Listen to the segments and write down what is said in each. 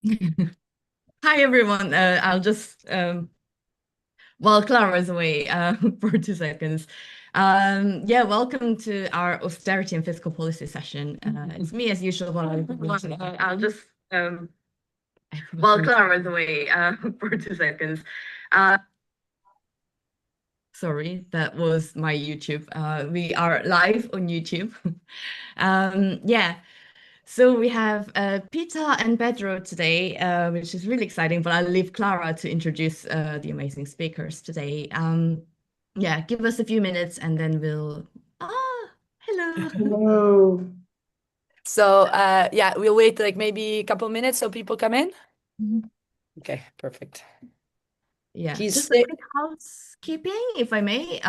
Hi everyone. I'll just while Clara's away for 2 seconds. Yeah, welcome to our austerity and fiscal policy session. It's me as usual. I'll just while Clara's away for 2 seconds. Uh, Sorry, that was my YouTube. We are live on YouTube. Yeah. So we have Peter and Pedro today, which is really exciting, but I'll leave Clara to introduce the amazing speakers today. Yeah, give us a few minutes and then we'll... hello. Hello. So yeah, we'll wait like maybe a couple minutes so people come in. Mhm. Okay, perfect. Yeah, He's just a quick housekeeping, if I may.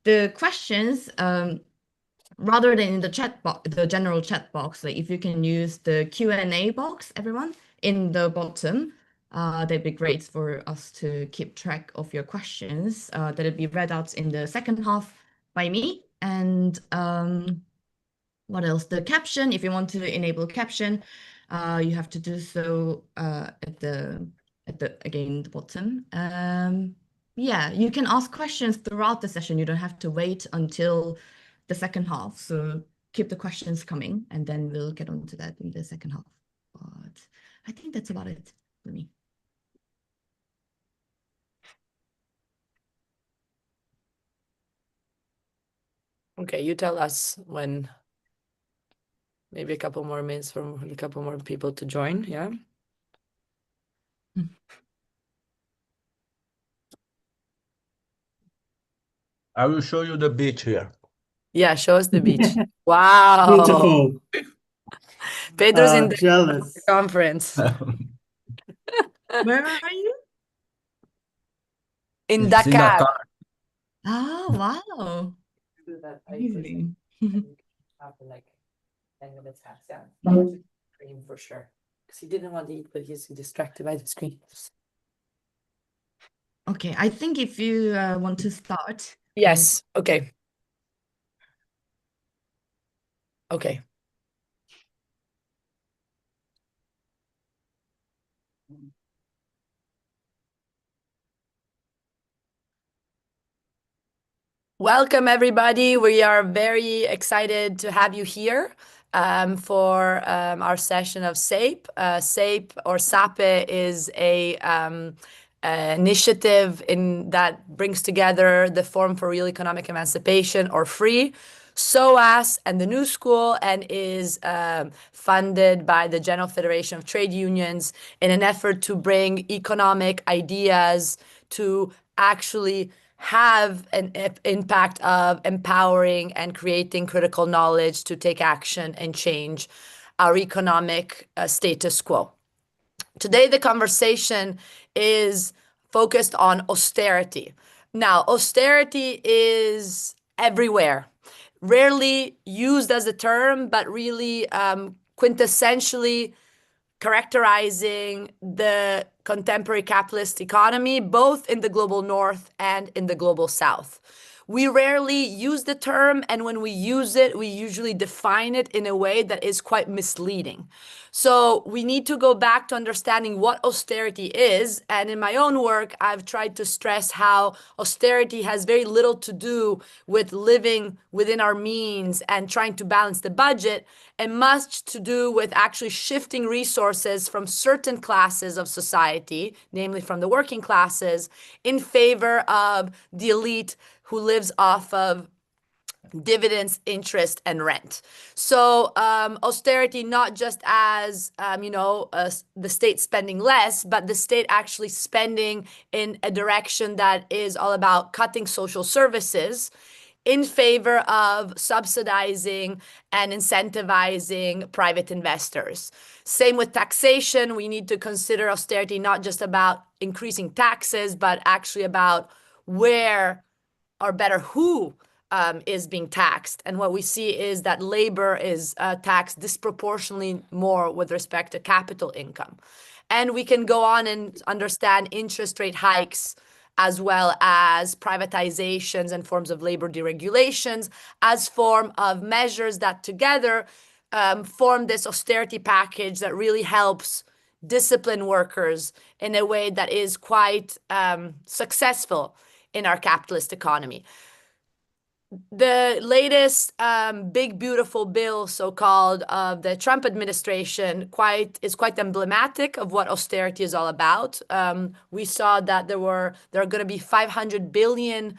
The questions, rather than in the chat box, the general chat box, like if you can use the Q&A box, everyone, in the bottom, that'd be great for us to keep track of your questions. That'll be read out in the second half by me. And what else? The caption, if you want to enable caption, you have to do so again the bottom. Yeah, you can ask questions throughout the session. You don't have to wait until the second half. So keep the questions coming, and then we'll get on to that in the second half. But I think that's about it for me. Okay, you tell us when maybe a couple more minutes for a couple more people to join, yeah? I will show you the beach here. Yeah, show us the beach. Wow. Beautiful. Pedro's in the Jealous. conference. Where are you? In It's in Dakar. Dakar. Oh, wow. Amazing. After like 10 minutes past, yeah. Screen for sure. Because he didn't want to eat, but he's distracted by the screen. Okay, I think if you want to start. Yes, okay. Okay. Welcome, everybody. We are very excited to have you here for our session of SAPE. SAPE or SAPE is a initiative that brings together the Forum for Real Economic Emancipation, or FREE, SOAS, and the New School, and is funded by the General Federation of Trade Unions in an effort to bring economic ideas to actually have an impact of empowering and creating critical knowledge to take action and change our economic status quo. Today, the conversation is focused on austerity. Now, austerity is everywhere, rarely used as a term, but really quintessentially characterizing the contemporary capitalist economy, both in the global north and in the global south. We rarely use the term, and when we use it, we usually define it in a way that is quite misleading. So we need to go back to understanding what austerity is. And in my own work, I've tried to stress how austerity has very little to do with living within our means and trying to balance the budget, and much to do with actually shifting resources from certain classes of society, namely from the working classes, in favor of the elite who lives off of dividends, interest, and rent. So austerity, not just as, the state spending less, but the state actually spending in a direction that is all about cutting social services in favor of subsidizing and incentivizing private investors. Same with taxation. We need to consider austerity not just about increasing taxes, but actually about where, or better, who is being taxed. And what we see is that labor is taxed disproportionately more with respect to capital income. And we can go on and understand interest rate hikes, as well as privatizations and forms of labor deregulations, as form of measures that together form this austerity package that really helps discipline workers in a way that is quite successful in our capitalist economy. The latest big beautiful bill, so-called, of the Trump administration is quite emblematic of what austerity is all about. We saw that there are going to be $500 billion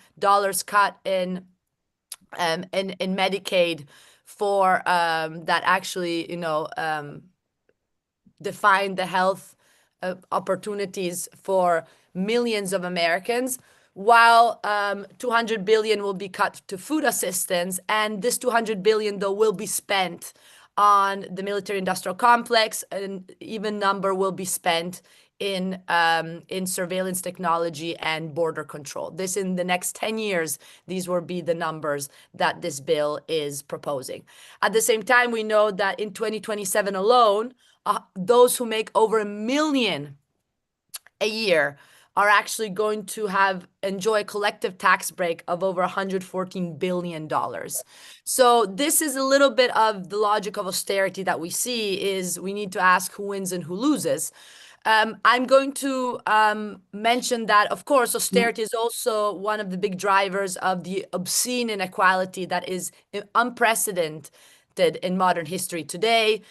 cut in Medicaid for that actually, define the health opportunities for millions of Americans, while 200 billion will be cut to food assistance. And this 200 billion, though, will be spent on the military-industrial complex, and even number will be spent in surveillance technology and border control. This, in the next 10 years, these will be the numbers that this bill is proposing. At the same time, we know that in 2027 alone, those who make over $1 million a year are actually going to enjoy a collective tax break of over $114 billion. So this is a little bit of the logic of austerity that we see, is we need to ask who wins and who loses. I'm going to mention that, of course, austerity is also one of the big drivers of the obscene inequality that is unprecedented in modern history today.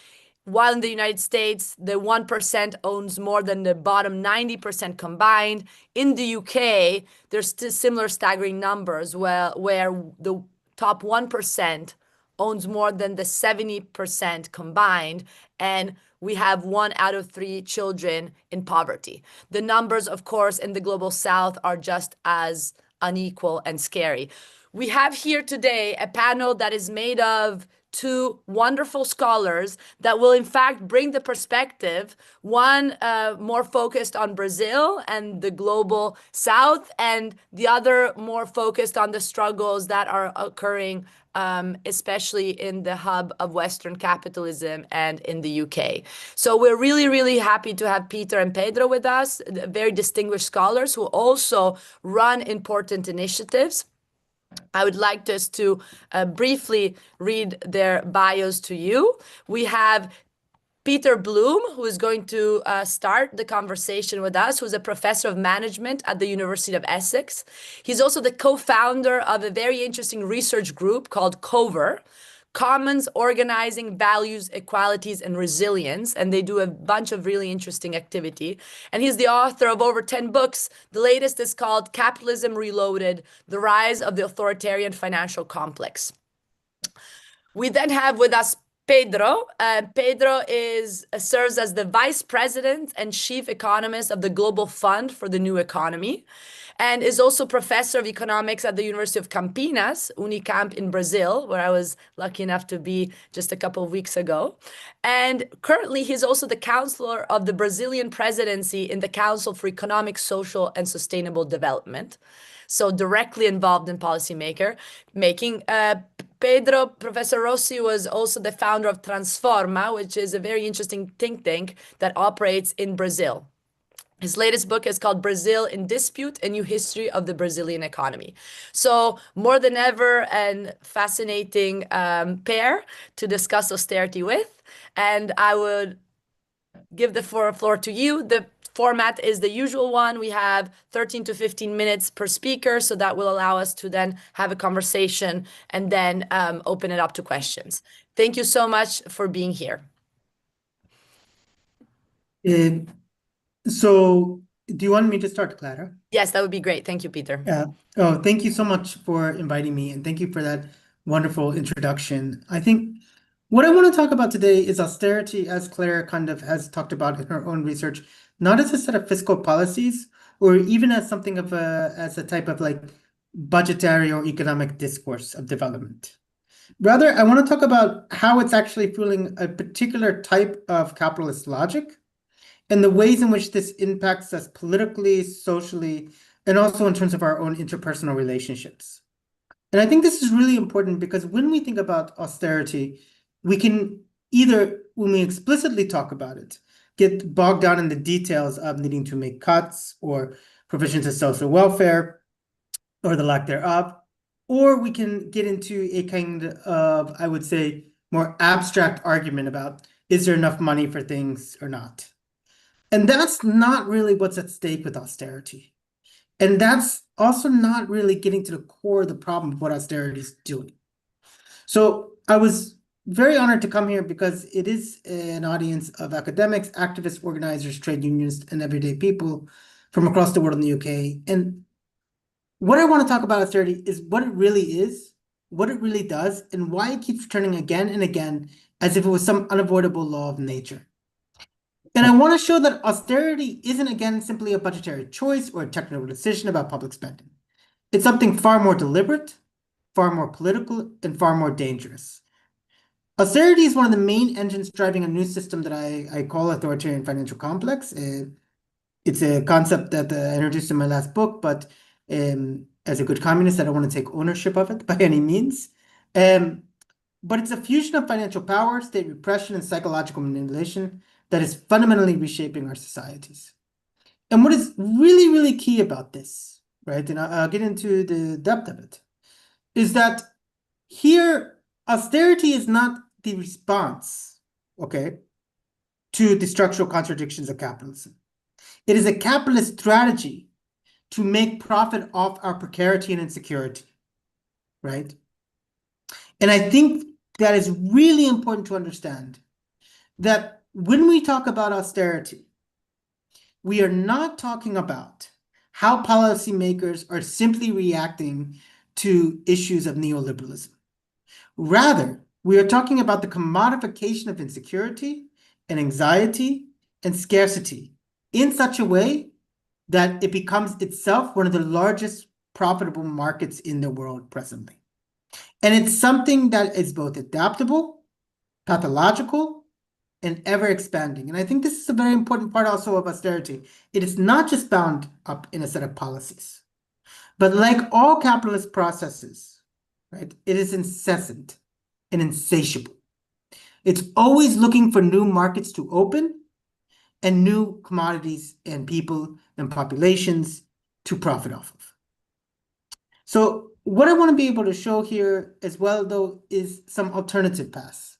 While in the United States, the 1% owns more than the bottom 90% combined, in the UK, there's still similar staggering numbers where the top 1% owns more than the 70% combined, and we have 1 out of 3 children in poverty. The numbers, of course, in the global south are just as unequal and scary. We have here today a panel that is made of 2 wonderful scholars that will in fact bring the perspective, one more focused on Brazil and the global south, and the other more focused on the struggles that are occurring especially in the hub of Western capitalism and in the UK. So we're really, really happy to have Peter and Pedro with us, very distinguished scholars who also run important initiatives. I would like just to briefly read their bios to you. We have Peter Bloom, who is going to start the conversation with us, who's a professor of management at the University of Essex. He's also the co-founder of a very interesting research group called COVER, Commons Organizing Values, Equalities, and Resilience, and they do a bunch of really interesting activity. And he's the author of over 10 books. The latest is called Capitalism Reloaded: The Rise of the Authoritarian Financial Complex. We then have with us Pedro. Pedro serves as the vice president and chief economist of the Global Fund for the New Economy, and is also professor of economics at the University of Campinas, Unicamp in Brazil, where I was lucky enough to be just a couple of weeks ago. And currently, he's also the counselor of the Brazilian presidency in the Council for Economic, Social, and Sustainable Development. So directly involved in policy making. Pedro, Professor Rossi, was also the founder of Transforma, which is a very interesting think tank that operates in Brazil. His latest book is called Brazil in Dispute: A New History of the Brazilian Economy. So more than ever, a fascinating pair to discuss austerity with. And I would give the floor to you. The format is the usual one. We have 13 to 15 minutes per speaker, so that will allow us to then have a conversation and then open it up to questions. Thank you so much for being here. So do you want me to start, Clara? Yes, that would be great. Thank you, Peter. Oh, thank you so much for inviting me, and thank you for that wonderful introduction. I think what I want to talk about today is austerity, as Claire kind of has talked about in her own research, not as a set of fiscal policies, or even as something of as a type of like budgetary or economic discourse of development. Rather, I want to talk about how it's actually fueling a particular type of capitalist logic, and the ways in which this impacts us politically, socially, and also in terms of our own interpersonal relationships. And I think this is really important because when we think about austerity, we can either, when we explicitly talk about it, get bogged down in the details of needing to make cuts or provisions of social welfare or the lack thereof, or we can get into a kind of, I would say, more abstract argument about, is there enough money for things or not? And that's not really what's at stake with austerity. And that's also not really getting to the core of the problem of what austerity is doing. So I was very honored to come here because it is an audience of academics, activists, organizers, trade unions, and everyday people from across the world in the UK. And what I want to talk about austerity is what it really is, what it really does, and why it keeps returning again and again as if it was some unavoidable law of nature. And I want to show that austerity isn't, again, simply a budgetary choice or a technical decision about public spending. It's something far more deliberate, far more political, and far more dangerous. Austerity is one of the main engines driving a new system that I call authoritarian financial complex. It's a concept that I introduced in my last book, but as a good communist, I don't want to take ownership of it by any means. But it's a fusion of financial power, state repression, and psychological manipulation that is fundamentally reshaping our societies. And what is really, really key about this, right, and I'll get into the depth of it, is that here, austerity is not the response, okay, to the structural contradictions of capitalism. It is a capitalist strategy to make profit off our precarity and insecurity, right? And I think that is really important to understand that when we talk about austerity, we are not talking about how policymakers are simply reacting to issues of neoliberalism. Rather, we are talking about the commodification of insecurity and anxiety and scarcity in such a way that it becomes itself one of the largest profitable markets in the world presently. And it's something that is both adaptable, pathological, and ever expanding. And I think this is a very important part also of austerity. It is not just bound up in a set of policies, but like all capitalist processes, right, it is incessant and insatiable. It's always looking for new markets to open and new commodities and people and populations to profit off of. So what I want to be able to show here as well, though, is some alternative paths,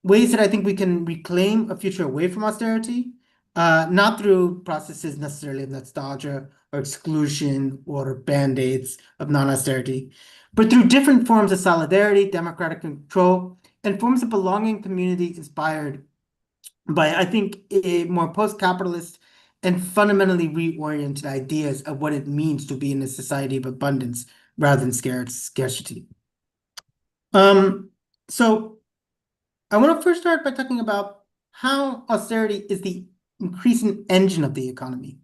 ways that I think we can reclaim a future away from austerity, not through processes necessarily of nostalgia or exclusion or band-aids of non-austerity, but through different forms of solidarity, democratic control, and forms of belonging, community inspired by, I think, a more post-capitalist and fundamentally reoriented ideas of what it means to be in a society of abundance rather than scarcity. So I want to first start by talking about how austerity is the increasing engine of the economy.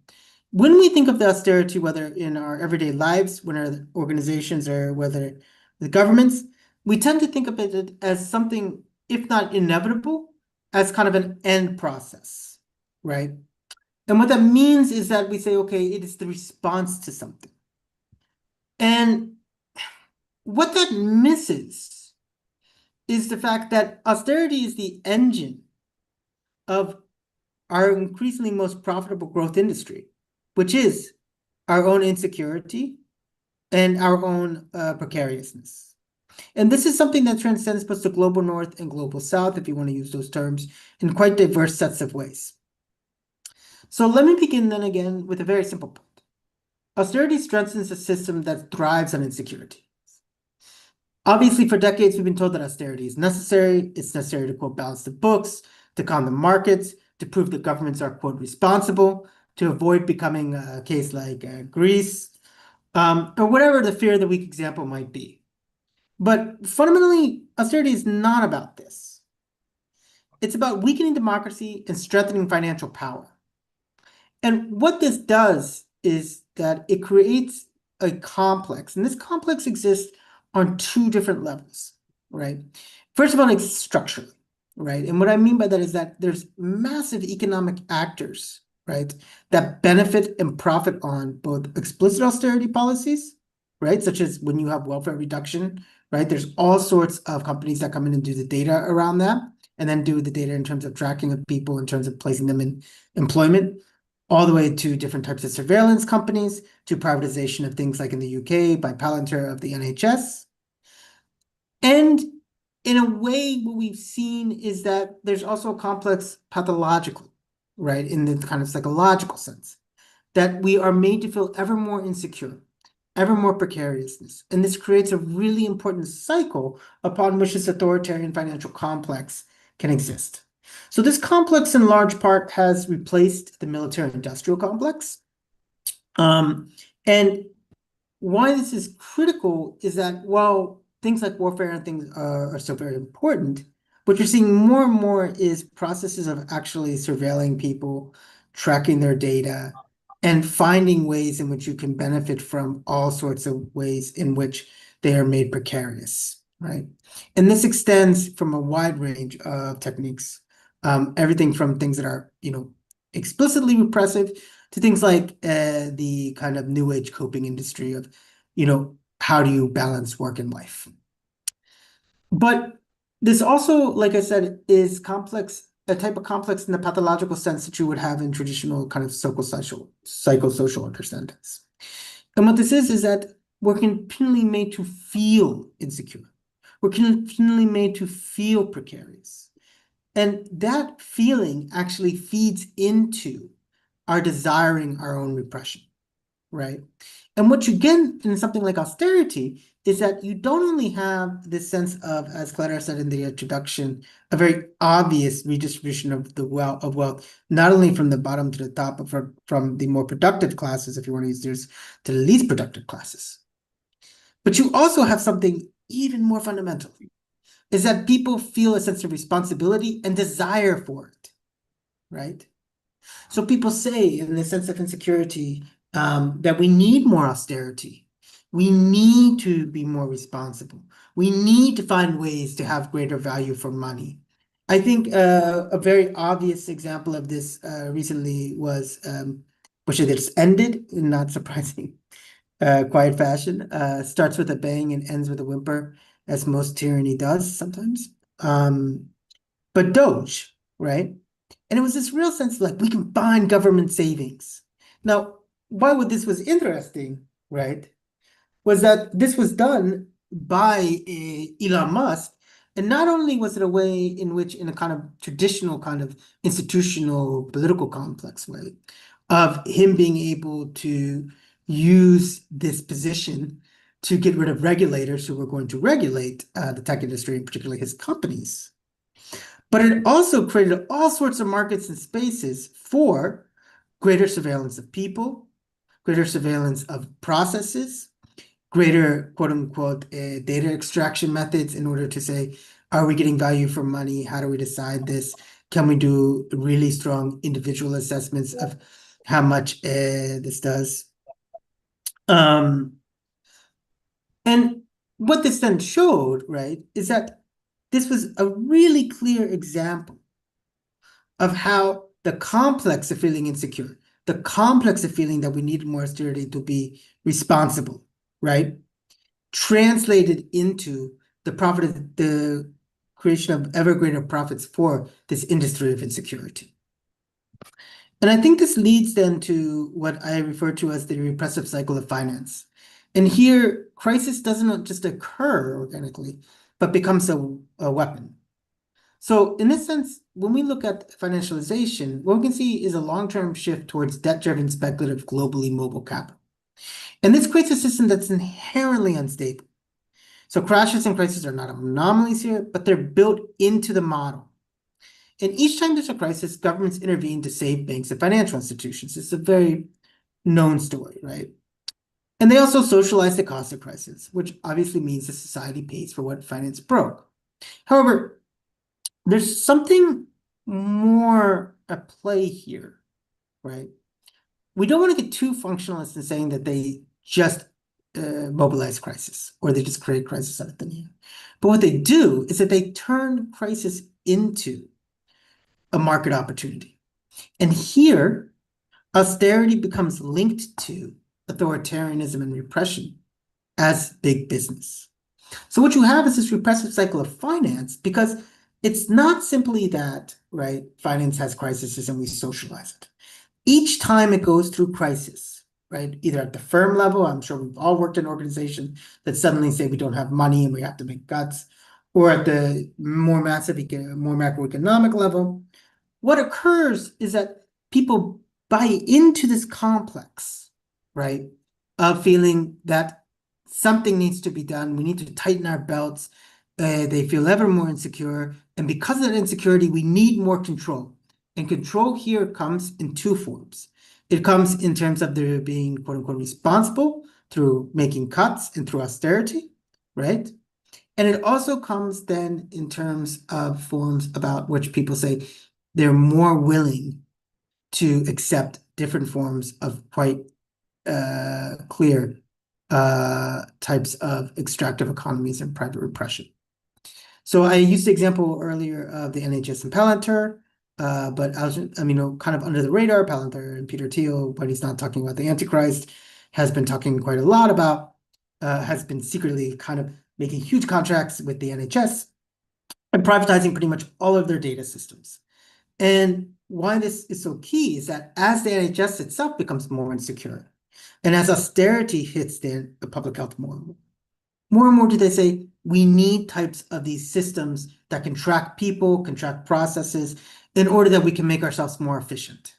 When we think of the austerity, whether in our everyday lives, when our organizations, or whether the governments, we tend to think of it as something, if not inevitable, as kind of an end process, right? And what that means is that we say, okay, it is the response to something. And what that misses is the fact that austerity is the engine of our increasingly most profitable growth industry, which is our own insecurity and our own precariousness. And this is something that transcends both the global north and global south, if you want to use those terms, in quite diverse sets of ways. So let me begin then again with a very simple point. Austerity strengthens a system that thrives on insecurity. Obviously, for decades, we've been told that austerity is necessary. It's necessary to, quote, balance the books, to calm the markets, to prove that governments are, quote, responsible, to avoid becoming a case like Greece, or whatever the fear of the weak example might be. But fundamentally, austerity is not about this. It's about weakening democracy and strengthening financial power. And what this does is that it creates a complex, and this complex exists on two different levels, right? First of all, it's structurally, right? And what I mean by that is that there's massive economic actors, right, that benefit and profit on both explicit austerity policies, right, such as when you have welfare reduction, right? There's all sorts of companies that come in and do the data around that, and then do the data in terms of tracking of people, in terms of placing them in employment, all the way to different types of surveillance companies, to privatization of things like in the UK by Palantir of the NHS. And in a way, what we've seen is that there's also a complex pathological, right, in the kind of psychological sense, that we are made to feel ever more insecure, ever more precariousness. And this creates a really important cycle upon which this authoritarian financial complex can exist. So this complex in large part has replaced the military-industrial complex. And why this is critical is that while things like warfare and things are still very important, what you're seeing more and more is processes of actually surveilling people, tracking their data, and finding ways in which you can benefit from all sorts of ways in which they are made precarious, right? And this extends from a wide range of techniques, everything from things that are, explicitly repressive to things like the kind of new age coping industry of, how do you balance work and life? But this also, like I said, is complex, a type of complex in the pathological sense that you would have in traditional kind of psychosocial understandings. And what this is that we're continually made to feel insecure. We're continually made to feel precarious. And that feeling actually feeds into our desiring our own repression, right? And what you get in something like austerity is that you don't only have this sense of, as Clara said in the introduction, a very obvious redistribution of the wealth, not only from the bottom to the top, but from the more productive classes, if you want to use this, to the least productive classes. But you also have something even more fundamental, is that people feel a sense of responsibility and desire for it, right? So people say, in the sense of insecurity, that we need more austerity. We need to be more responsible. We need to find ways to have greater value for money. I think a very obvious example of this recently was, which it's ended in not surprising quiet fashion, starts with a bang and ends with a whimper, as most tyranny does sometimes. But Doge, right? And it was this real sense of like, we can find government savings. Now, why would this was interesting, right? Was that this was done by Elon Musk. And not only was it a way in which, in a kind of traditional kind of institutional political complex way, of him being able to use this position to get rid of regulators who were going to regulate the tech industry, and particularly his companies. But it also created all sorts of markets and spaces for greater surveillance of people, greater surveillance of processes, greater quote unquote data extraction methods in order to say, are we getting value for money? How do we decide this? Can we do really strong individual assessments of how much this does? And what this then showed, right, is that this was a really clear example of how the complex of feeling insecure, the complex of feeling that we need more austerity to be responsible, right, translated into the creation of ever greater profits for this industry of insecurity. And I think this leads then to what I refer to as the repressive cycle of finance. And here, crisis doesn't just occur organically, but becomes a weapon. So in this sense, when we look at financialization, what we can see is a long-term shift towards debt-driven, speculative, globally mobile capital. And this creates a system that's inherently unstable. So crashes and crises are not anomalies here, but they're built into the model. And each time there's a crisis, governments intervene to save banks and financial institutions. It's a very known story, right? And they also socialize the cost of crisis, which obviously means the society pays for what finance broke. However, there's something more at play here, right? We don't want to get too functionalist in saying that they just mobilize crisis or they just create crisis out of thin air. But what they do is that they turn crisis into a market opportunity. And here, austerity becomes linked to authoritarianism and repression as big business. So what you have is this repressive cycle of finance, because it's not simply that, right, finance has crises and we socialize it. Each time it goes through crisis, right, either at the firm level, I'm sure we've all worked in organizations that suddenly say we don't have money and we have to make cuts, or at the more massive, more macroeconomic level, what occurs is that people buy into this complex, right, of feeling that something needs to be done. We need to tighten our belts. They feel ever more insecure. And because of that insecurity, we need more control. And control here comes in two forms. It comes in terms of their being, quote unquote, responsible through making cuts and through austerity, right? And it also comes then in terms of forms about which people say they're more willing to accept different forms of quite clear types of extractive economies and private repression. So I used the example earlier of the NHS and Palantir, but kind of under the radar, Palantir and Peter Thiel, when he's not talking about the Antichrist, has been talking quite a lot about, has been secretly kind of making huge contracts with the NHS and privatizing pretty much all of their data systems. And why this is so key is that as the NHS itself becomes more insecure, and as austerity hits the public health more and more do they say, we need types of these systems that can track people, can track processes, in order that we can make ourselves more efficient,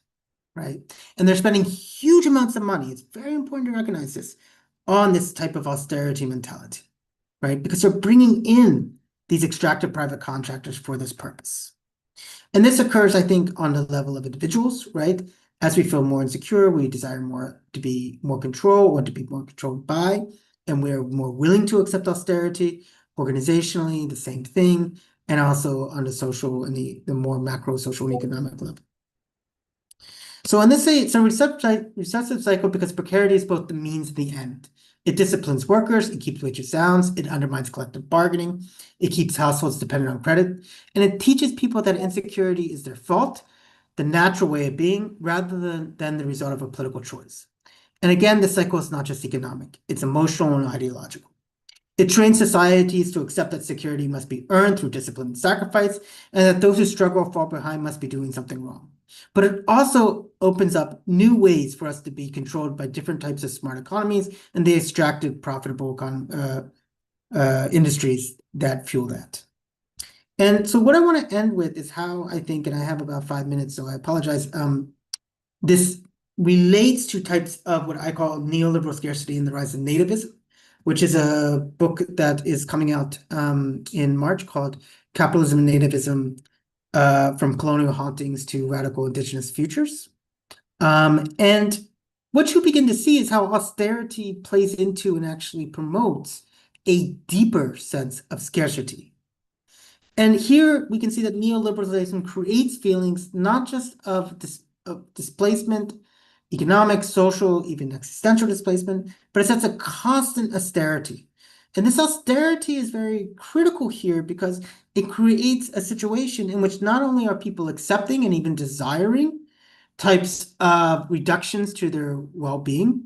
right? And they're spending huge amounts of money, it's very important to recognize this, on this type of austerity mentality, right? Because they're bringing in these extractive private contractors for this purpose. And this occurs, I think, on the level of individuals, right? As we feel more insecure, we desire more to be more control or to be more controlled by, and we're more willing to accept austerity. Organizationally, the same thing, and also on the social and the more macro social and economic level. So on this, it's a recessive cycle because precarity is both the means and the end. It disciplines workers, it keeps wages down, it undermines collective bargaining, it keeps households dependent on credit, and it teaches people that insecurity is their fault, the natural way of being, rather than the result of a political choice. And again, this cycle is not just economic, it's emotional and ideological. It trains societies to accept that security must be earned through discipline and sacrifice, and that those who struggle or fall behind must be doing something wrong. But it also opens up new ways for us to be controlled by different types of smart economies and the extractive profitable industries that fuel that. And so what I want to end with is how I think, and I have about 5 minutes, so I apologize, this relates to types of what I call neoliberal scarcity and the rise of nativism, which is a book that is coming out in March called Capitalism and Nativism, From Colonial Hauntings to Radical Indigenous Futures. And what you begin to see is how austerity plays into and actually promotes a deeper sense of scarcity. And here we can see that neoliberalism creates feelings not just of displacement, economic, social, even existential displacement, but it sets a constant austerity. And this austerity is very critical here because it creates a situation in which not only are people accepting and even desiring types of reductions to their well-being,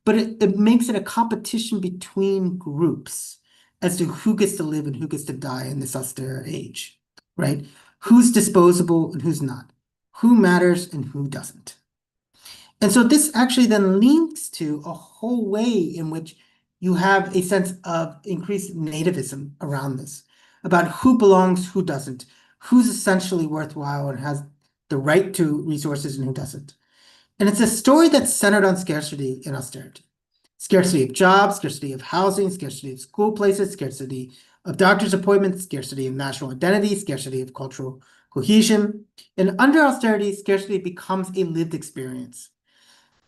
but it makes it a competition between groups as to who gets to live and who gets to die in this austere age, right? Who's disposable and who's not, who matters and who doesn't. And so this actually then links to a whole way in which you have a sense of increased nativism around this, about who belongs, who doesn't, who's essentially worthwhile and has the right to resources and who doesn't. And it's a story that's centered on scarcity and austerity. Scarcity of jobs, scarcity of housing, scarcity of school places, scarcity of doctor's appointments, scarcity of national identity, scarcity of cultural cohesion. And under austerity, scarcity becomes a lived experience.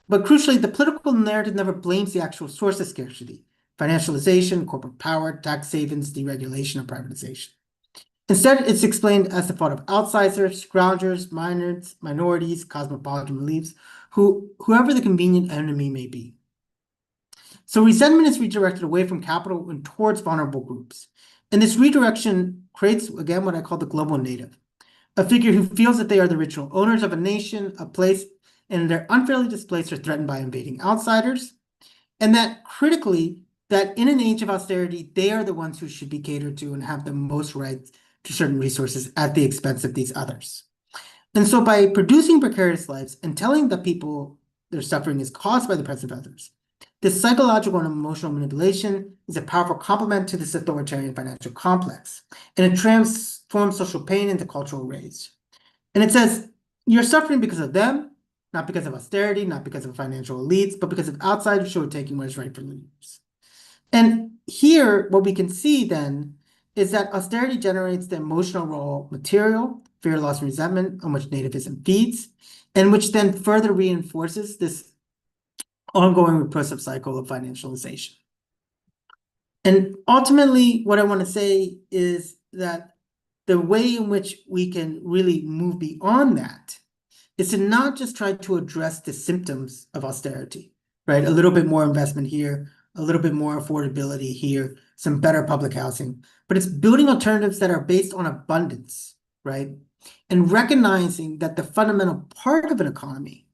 But crucially, the political narrative never blames the actual source of scarcity: financialization, corporate power, tax havens, deregulation, or privatization. Instead, it's explained as the fault of outsiders, scroungers, minorities, cosmopolitan elites, whoever the convenient enemy may be. So resentment is redirected away from capital and towards vulnerable groups. And this redirection creates, again, what I call the global native, a figure who feels that they are the original owners of a nation, a place, and they're unfairly displaced or threatened by invading outsiders. And that critically, that in an age of austerity, they are the ones who should be catered to and have the most rights to certain resources at the expense of these others. And so by producing precarious lives and telling the people their suffering is caused by the presence of others, this psychological and emotional manipulation is a powerful complement to this authoritarian financial complex, and it transforms social pain into cultural rage. And it says, you're suffering because of them, not because of austerity, not because of financial elites, but because of outsiders who are taking what is right for leaders. And here, what we can see then is that austerity generates the emotional raw material, fear, loss, and resentment, on which nativism feeds, and which then further reinforces this ongoing repressive cycle of financialization. And ultimately, what I want to say is that the way in which we can really move beyond that is to not just try to address the symptoms of austerity, right? A little bit more investment here, a little bit more affordability here, some better public housing, but it's building alternatives that are based on abundance, right? And recognizing that the fundamental part of an economy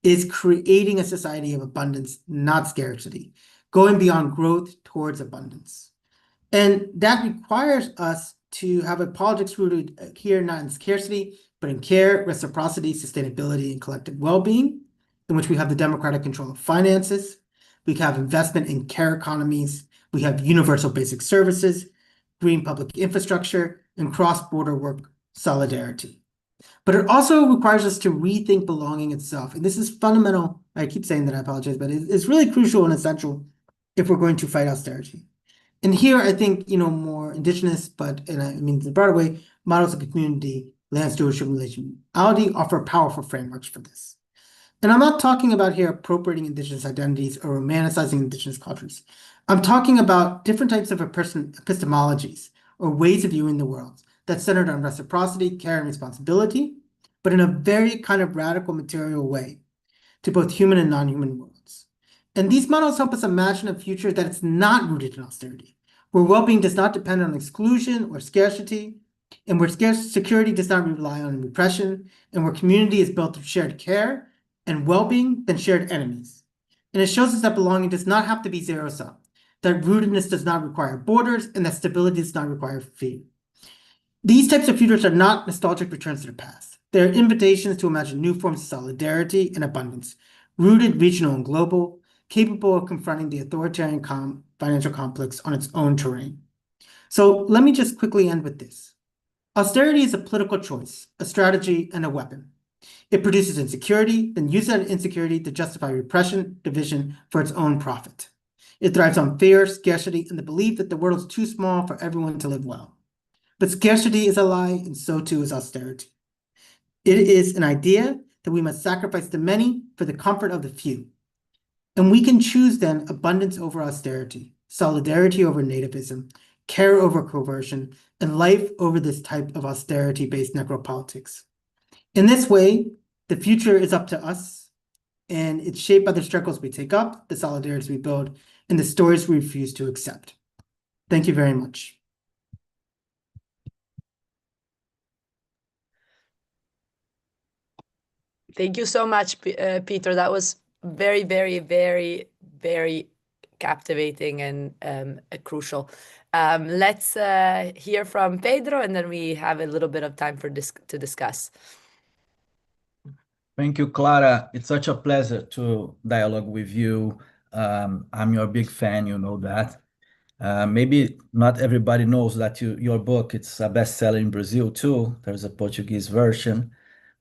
is creating a society of abundance, not scarcity, going beyond growth towards abundance. And that requires us to have a politics rooted here, not in scarcity, but in care, reciprocity, sustainability, and collective well-being, in which we have the democratic control of finances, we have investment in care economies, we have universal basic services, green public infrastructure, and cross-border work solidarity. But it also requires us to rethink belonging itself. And this is fundamental. I keep saying that, I apologize, but it's really crucial and essential if we're going to fight austerity. And here, I think, more indigenous, and I mean, in a broader way, models of community, land stewardship, relationality offer powerful frameworks for this. And I'm not talking about here appropriating indigenous identities or romanticizing indigenous cultures. I'm talking about different types of epistemologies or ways of viewing the world that's centered on reciprocity, care, and responsibility, but in a very kind of radical material way to both human and non-human worlds. And these models help us imagine a future that is not rooted in austerity, where well-being does not depend on exclusion or scarcity, and where security does not rely on repression, and where community is built through shared care and well-being than shared enemies. And it shows us that belonging does not have to be zero-sum, that rootedness does not require borders, and that stability does not require fear. These types of futures are not nostalgic returns to the past. They're invitations to imagine new forms of solidarity and abundance, rooted, regional, and global, capable of confronting the authoritarian financial complex on its own terrain. So let me just quickly end with this. Austerity is a political choice, a strategy, and a weapon. It produces insecurity, then uses that insecurity to justify repression, division for its own profit. It thrives on fear, scarcity, and the belief that the world is too small for everyone to live well. But scarcity is a lie, and so too is austerity. It is an idea that we must sacrifice the many for the comfort of the few. And we can choose then abundance over austerity, solidarity over nativism, care over coercion, and life over this type of austerity-based necropolitics. In this way, the future is up to us, and it's shaped by the struggles we take up, the solidarities we build, and the stories we refuse to accept. Thank you very much. Thank you so much, Peter. That was very, very, very, very captivating and crucial. Let's hear from Pedro, and then we have a little bit of time to discuss. Thank you, Clara. It's such a pleasure to dialogue with you. I'm your big fan, you know that. Maybe not everybody knows that your book, it's a bestseller in Brazil too. There's a Portuguese version.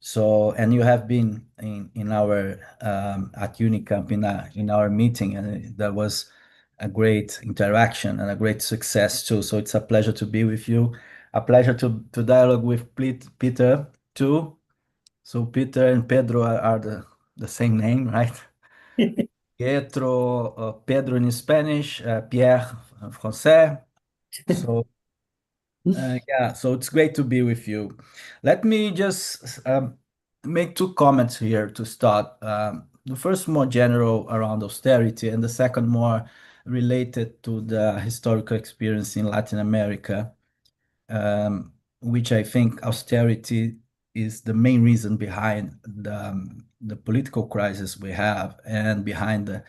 So, and you have been in our at Unicamp in our meeting, and that was a great interaction and a great success too. So it's a pleasure to be with you. A pleasure to dialogue with Peter too. So Peter and Pedro are the same name, right? Pedro in Spanish, Pierre in Français. So yeah, so it's great to be with you. Let me just make two comments here to start. The first more general around austerity, and the second more related to the historical experience in Latin America, which I think austerity is the main reason behind the political crisis we have and behind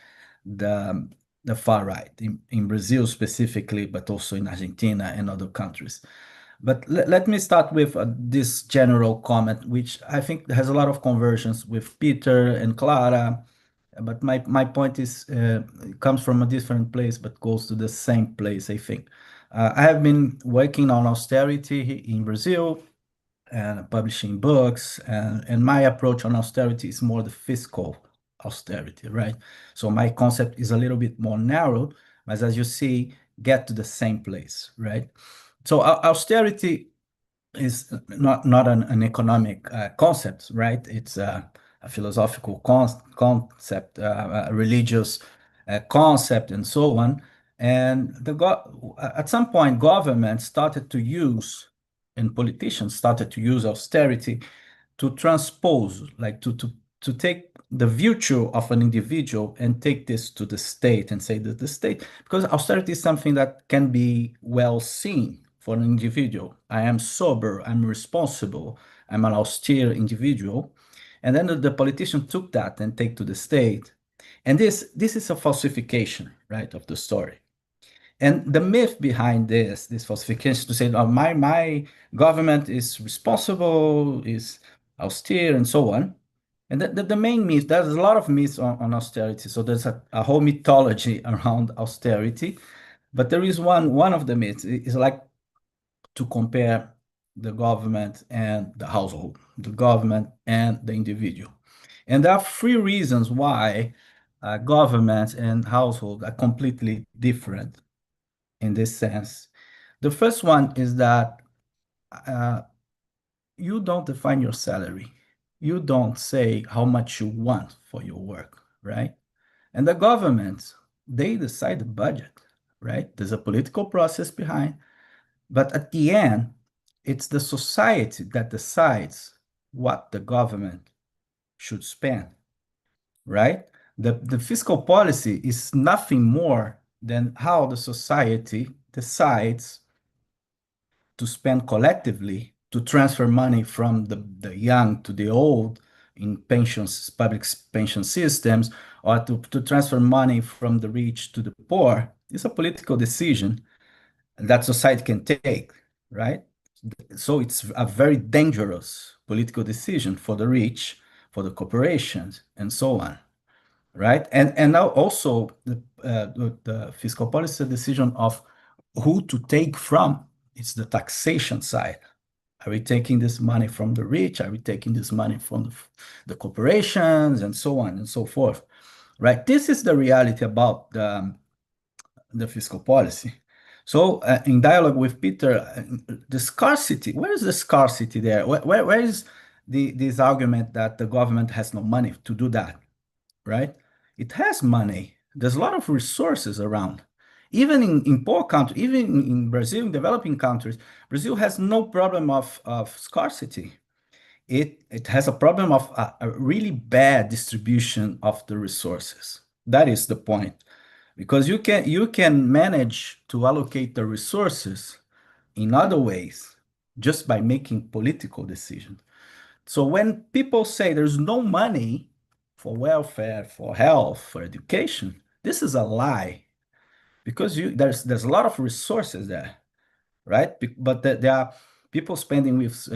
the far right in Brazil specifically, but also in Argentina and other countries. But let me start with this general comment, which I think has a lot of conversions with Peter and Clara. But my point is, it comes from a different place, but goes to the same place, I think. I have been working on austerity in Brazil and publishing books. And my approach on austerity is more the fiscal austerity, right? So my concept is a little bit more narrow, but as you see, get to the same place, right? So austerity is not an economic concept, right? It's a philosophical concept, a religious concept, and so on. And at some point, government started to use, and politicians started to use austerity to transpose, like to take the virtue of an individual and take this to the state and say that the state, because austerity is something that can be well seen for an individual. I am sober, I'm responsible, I'm an austere individual. And then the politician took that and take to the state. And this is a falsification, right, of the story. And the myth behind this falsification to say, oh, my government is responsible, is austere, and so on. And the main myth, there's a lot of myths on austerity. So there's a whole mythology around austerity. But there is one of the myths is like to compare the government and the household, the government and the individual. And there are three reasons why government and household are completely different in this sense. The first one is that you don't define your salary. You don't say how much you want for your work, right? And the government, they decide the budget, right? There's a political process behind, but at the end, it's the society that decides what the government should spend, right? The fiscal policy is nothing more than how the society decides to spend collectively, to transfer money from the young to the old in pensions, public pension systems, or to transfer money from the rich to the poor, is a political decision that society can take, right? So it's a very dangerous political decision for the rich, for the corporations, and so on, right? And now also the fiscal policy decision of who to take from. It's the taxation side. Are we taking this money from the rich? Are we taking this money from the corporations, and so on and so forth, right? This is the reality about the fiscal policy. So in dialogue with Peter, the scarcity, where is the scarcity there? Where is this argument that the government has no money to do that, right? It has money. There's a lot of resources around. Even in poor countries, even in Brazil, in developing countries, Brazil has no problem of scarcity. It has a problem of a really bad distribution of the resources. That is the point. Because you can manage to allocate the resources in other ways just by making political decisions. So when people say there's no money for welfare, for health, for education, this is a lie, because there's a lot of resources there, right? But there are people spending with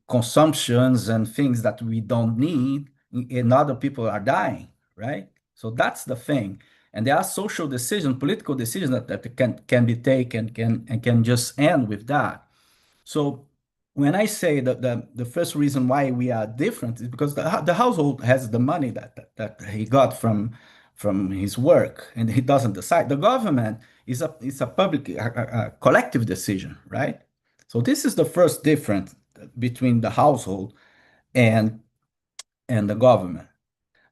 consumptions and things that we don't need, and other people are dying, right? So that's the thing. And there are social decisions, political decisions that can be taken and can just end with that. So when I say that the first reason why we are different is because the household has the money that he got from his work, and he doesn't decide. The government is a public, a collective decision, right? So this is the first difference between the household and the government.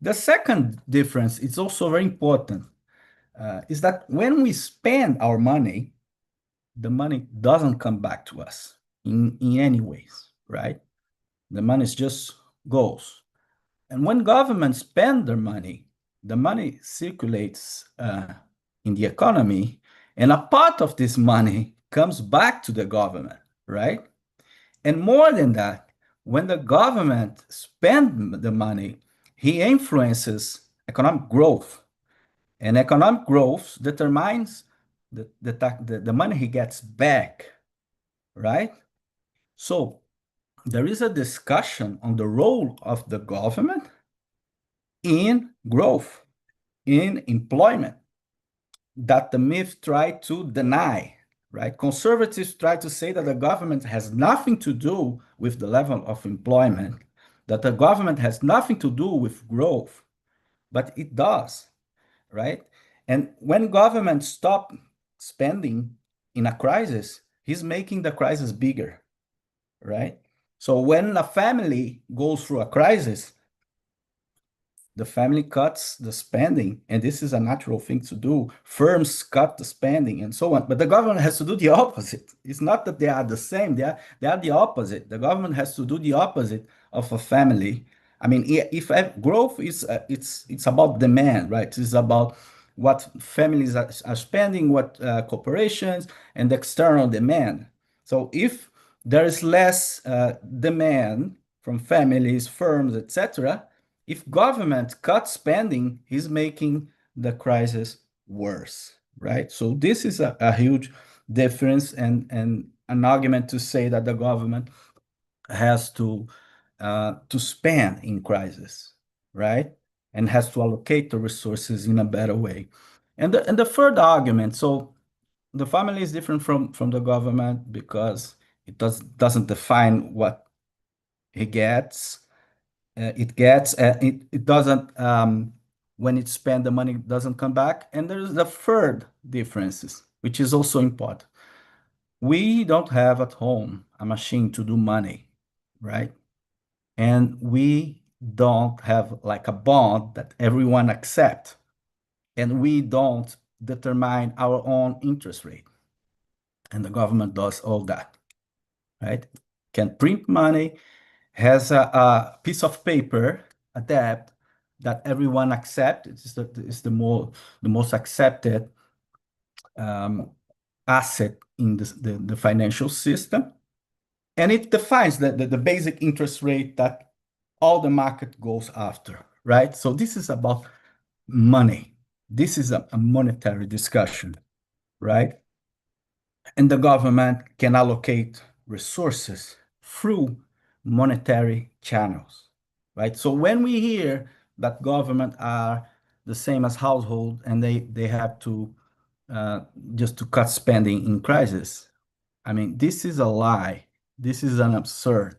The second difference is also very important, is that when we spend our money, the money doesn't come back to us in any ways, right? The money just goes. And when governments spend their money, the money circulates in the economy, and a part of this money comes back to the government, right? And more than that, when the government spends the money, he influences economic growth. And economic growth determines the money he gets back, right? So there is a discussion on the role of the government in growth, in employment, that the myth tried to deny, right? Conservatives try to say that the government has nothing to do with the level of employment, that the government has nothing to do with growth, but it does, right? And when government stop spending in a crisis, he's making the crisis bigger, right? So when a family goes through a crisis, the family cuts the spending, and this is a natural thing to do. Firms cut the spending and so on, but the government has to do the opposite. It's not that they are the same, they are the opposite. The government has to do the opposite of a family. I mean, if growth is it's about demand, right? It's about what families are spending, what corporations, and external demand. So if there is less demand from families, firms, etc., if government cuts spending, he's making the crisis worse, right? So this is a huge difference, and an argument to say that the government has to spend in crisis, right? And has to allocate the resources in a better way. And the third argument, so the family is different from the government because it doesn't define what he gets. It doesn't, when it spend the money, it doesn't come back. And there's the third differences, which is also important. We don't have at home a machine to do money, right? And we don't have like a bond that everyone accept, and we don't determine our own interest rate. And the government does all that, right? Can print money, has a piece of paper, a debt that everyone accepts. It's the most accepted asset in the financial system. And it defines the basic interest rate that all the market goes after, right? So this is about money. This is a monetary discussion, right? And the government can allocate resources through monetary channels, right? So when we hear that government are the same as household and they have to just to cut spending in crisis, I mean, this is a lie. This is an absurd,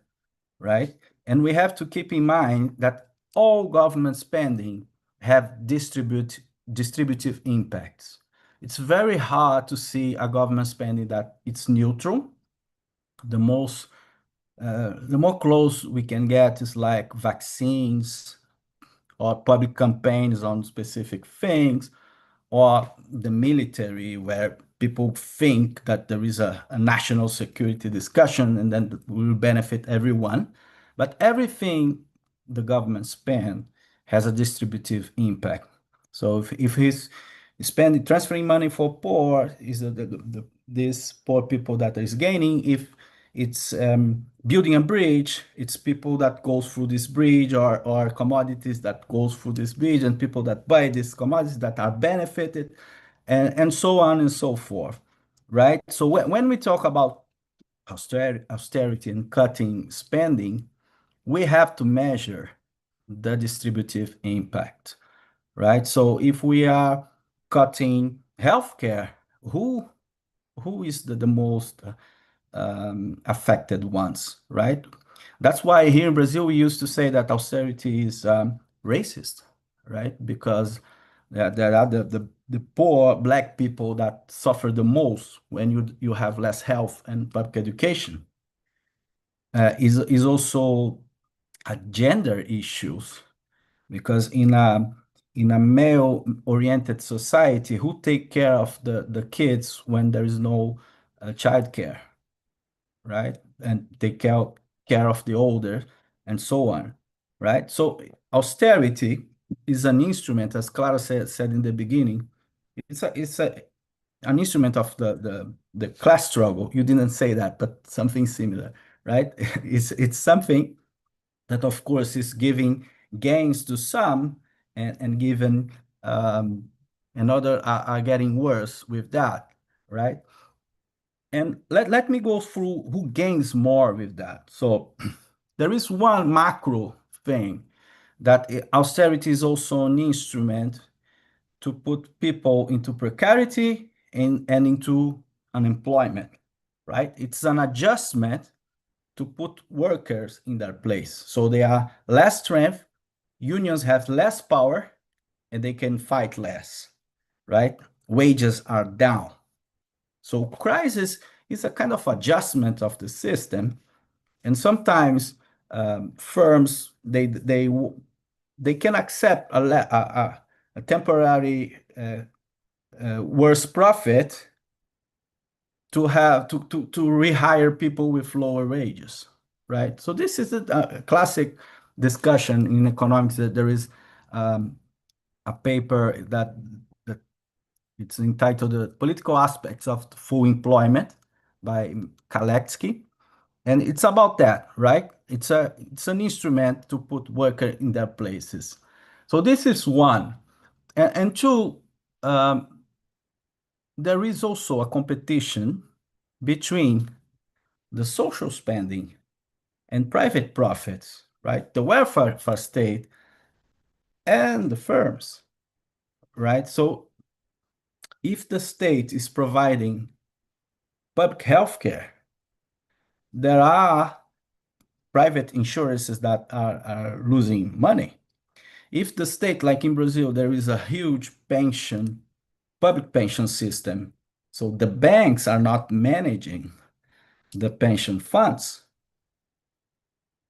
right? And we have to keep in mind that all government spending have distributive impacts. It's very hard to see a government spending that it's neutral. The more close we can get is like vaccines or public campaigns on specific things, or the military, where people think that there is a national security discussion and then will benefit everyone. But everything the government spend has a distributive impact. So if he's spending transferring money for poor, is these poor people that is gaining. If it's building a bridge, it's people that goes through this bridge, or commodities that goes through this bridge, and people that buy these commodities that are benefited, and so on and so forth, right? So when we talk about austerity and cutting spending, we have to measure the distributive impact, right? So if we are cutting healthcare, who is the most affected ones, right? That's why here in Brazil we used to say that austerity is racist, right? Because there are the poor Black people that suffer the most when you have less health and public education. Is also a gender issues, because in a male-oriented society, who take care of the kids when there is no childcare, right? And take care of the older, and so on, right? So austerity is an instrument, as Clara said in the beginning. It's an instrument of the class struggle. You didn't say that, but something similar, right? It's something that, of course, is giving gains to some, and given and other are getting worse with that, right? And let me go through who gains more with that. So there is one macro thing, that austerity is also an instrument to put people into precarity and into unemployment, right? It's an adjustment to put workers in their place. So they are less strength, unions have less power, and they can fight less, right? Wages are down. So crisis is a kind of adjustment of the system, and sometimes firms they can accept a temporary worse profit to rehire people with lower wages, right? So this is a classic discussion in economics that there is a paper that it's entitled "The Political Aspects of Full Employment" by Kaletsky, and it's about that, right? It's an instrument to put workers in their places. So this is one, and two. There is also a competition between the social spending and private profits, right? The welfare state and the firms, right? So if the state is providing public health care, there are private insurances that are losing money. If the state, like in Brazil, there is a huge public pension system, so the banks are not managing the pension funds.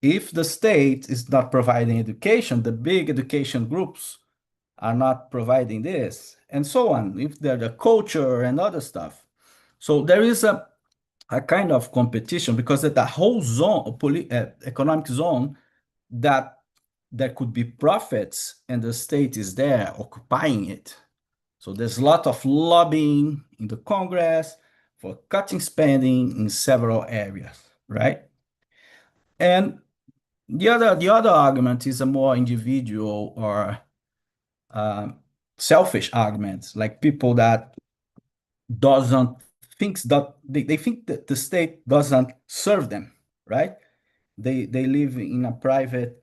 If the state is not providing education, the big education groups are not providing this, and so on, if they're the culture and other stuff. So there is a kind of competition because that the whole zone, economic zone, that there could be profits and the state is there occupying it. So there's a lot of lobbying in the Congress for cutting spending in several areas, right? And the other argument is a more individual or selfish arguments, like people that doesn't thinks that they think that the state doesn't serve them, right? They live in a private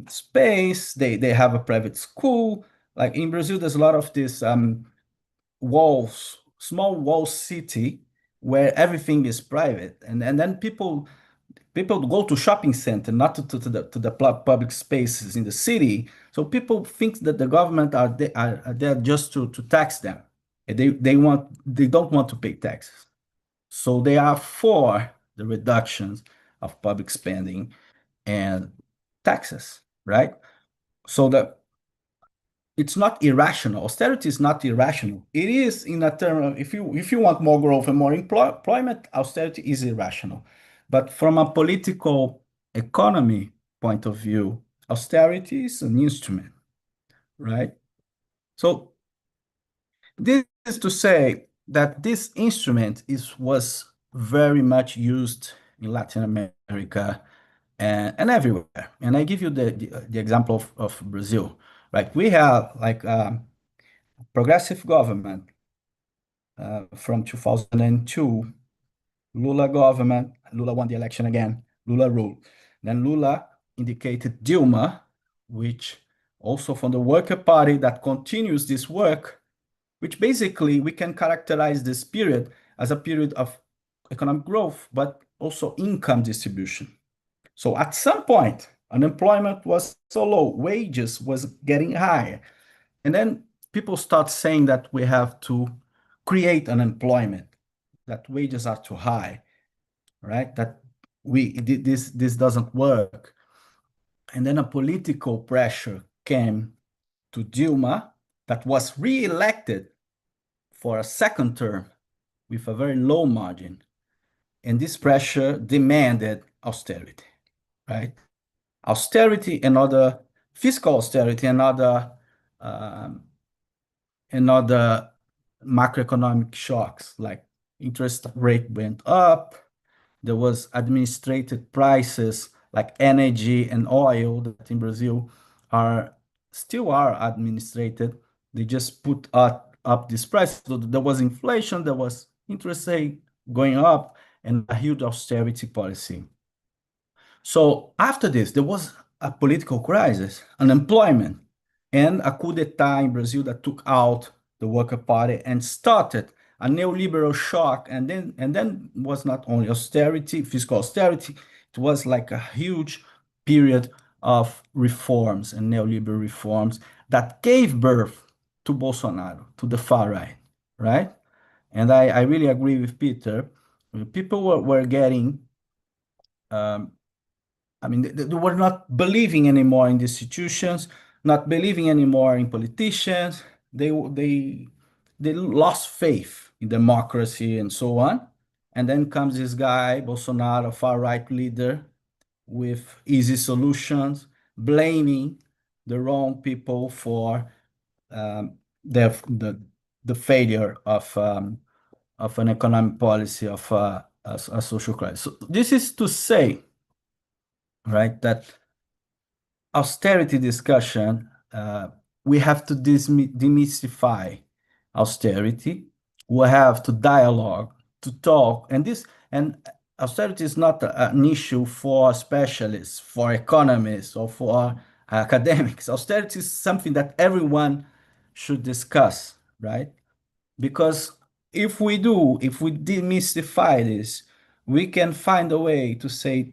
space. They have a private school. Like in Brazil, there's a lot of this small wall city where everything is private, and then people go to shopping center, not to the public spaces in the city. So people think that the government are there just to tax them. They don't want to pay taxes. So they are for the reductions of public spending and taxes, right? So that it's not irrational. Austerity is not irrational. It is in a term of if you want more growth and more employment, austerity is irrational. But from a political economy point of view, austerity is an instrument, right? So this is to say that this instrument was very much used in Latin America and everywhere. And I give you the example of Brazil, right? We have like progressive government from 2002, Lula government, Lula won the election again, Lula ruled. Then Lula indicated Dilma, which also from the Worker Party that continues this work, which basically we can characterize this period as a period of economic growth, but also income distribution. So at some point, unemployment was so low, wages was getting higher. And then people start saying that we have to create unemployment, that wages are too high, right? That this doesn't work. And then a political pressure came to Dilma that was re-elected for a second term with a very low margin. And this pressure demanded austerity, right? Austerity and other fiscal austerity and other macroeconomic shocks, like interest rate went up. There was administrated prices like energy and oil that in Brazil still are administrated. They just put up this price. So there was inflation, there was interest rate going up, and a huge austerity policy. So after this, there was a political crisis, unemployment, and a coup d'etat in Brazil that took out the Worker Party and started a neoliberal shock, and then was not only austerity, fiscal austerity, it was like a huge period of reforms and neoliberal reforms that gave birth to Bolsonaro, to the far right, right? And I really agree with Peter. People were getting, I mean, they were not believing anymore in the institutions, not believing anymore in politicians. They lost faith in democracy and so on. And then comes this guy, Bolsonaro, far right leader, with easy solutions, blaming the wrong people for the failure of an economic policy of a social crisis. So this is to say, right, that austerity discussion, we have to demystify austerity. We have to dialogue, to talk, and austerity is not an issue for specialists, for economists, or for academics. Austerity is something that everyone should discuss, right? Because if we demystify this, we can find a way to say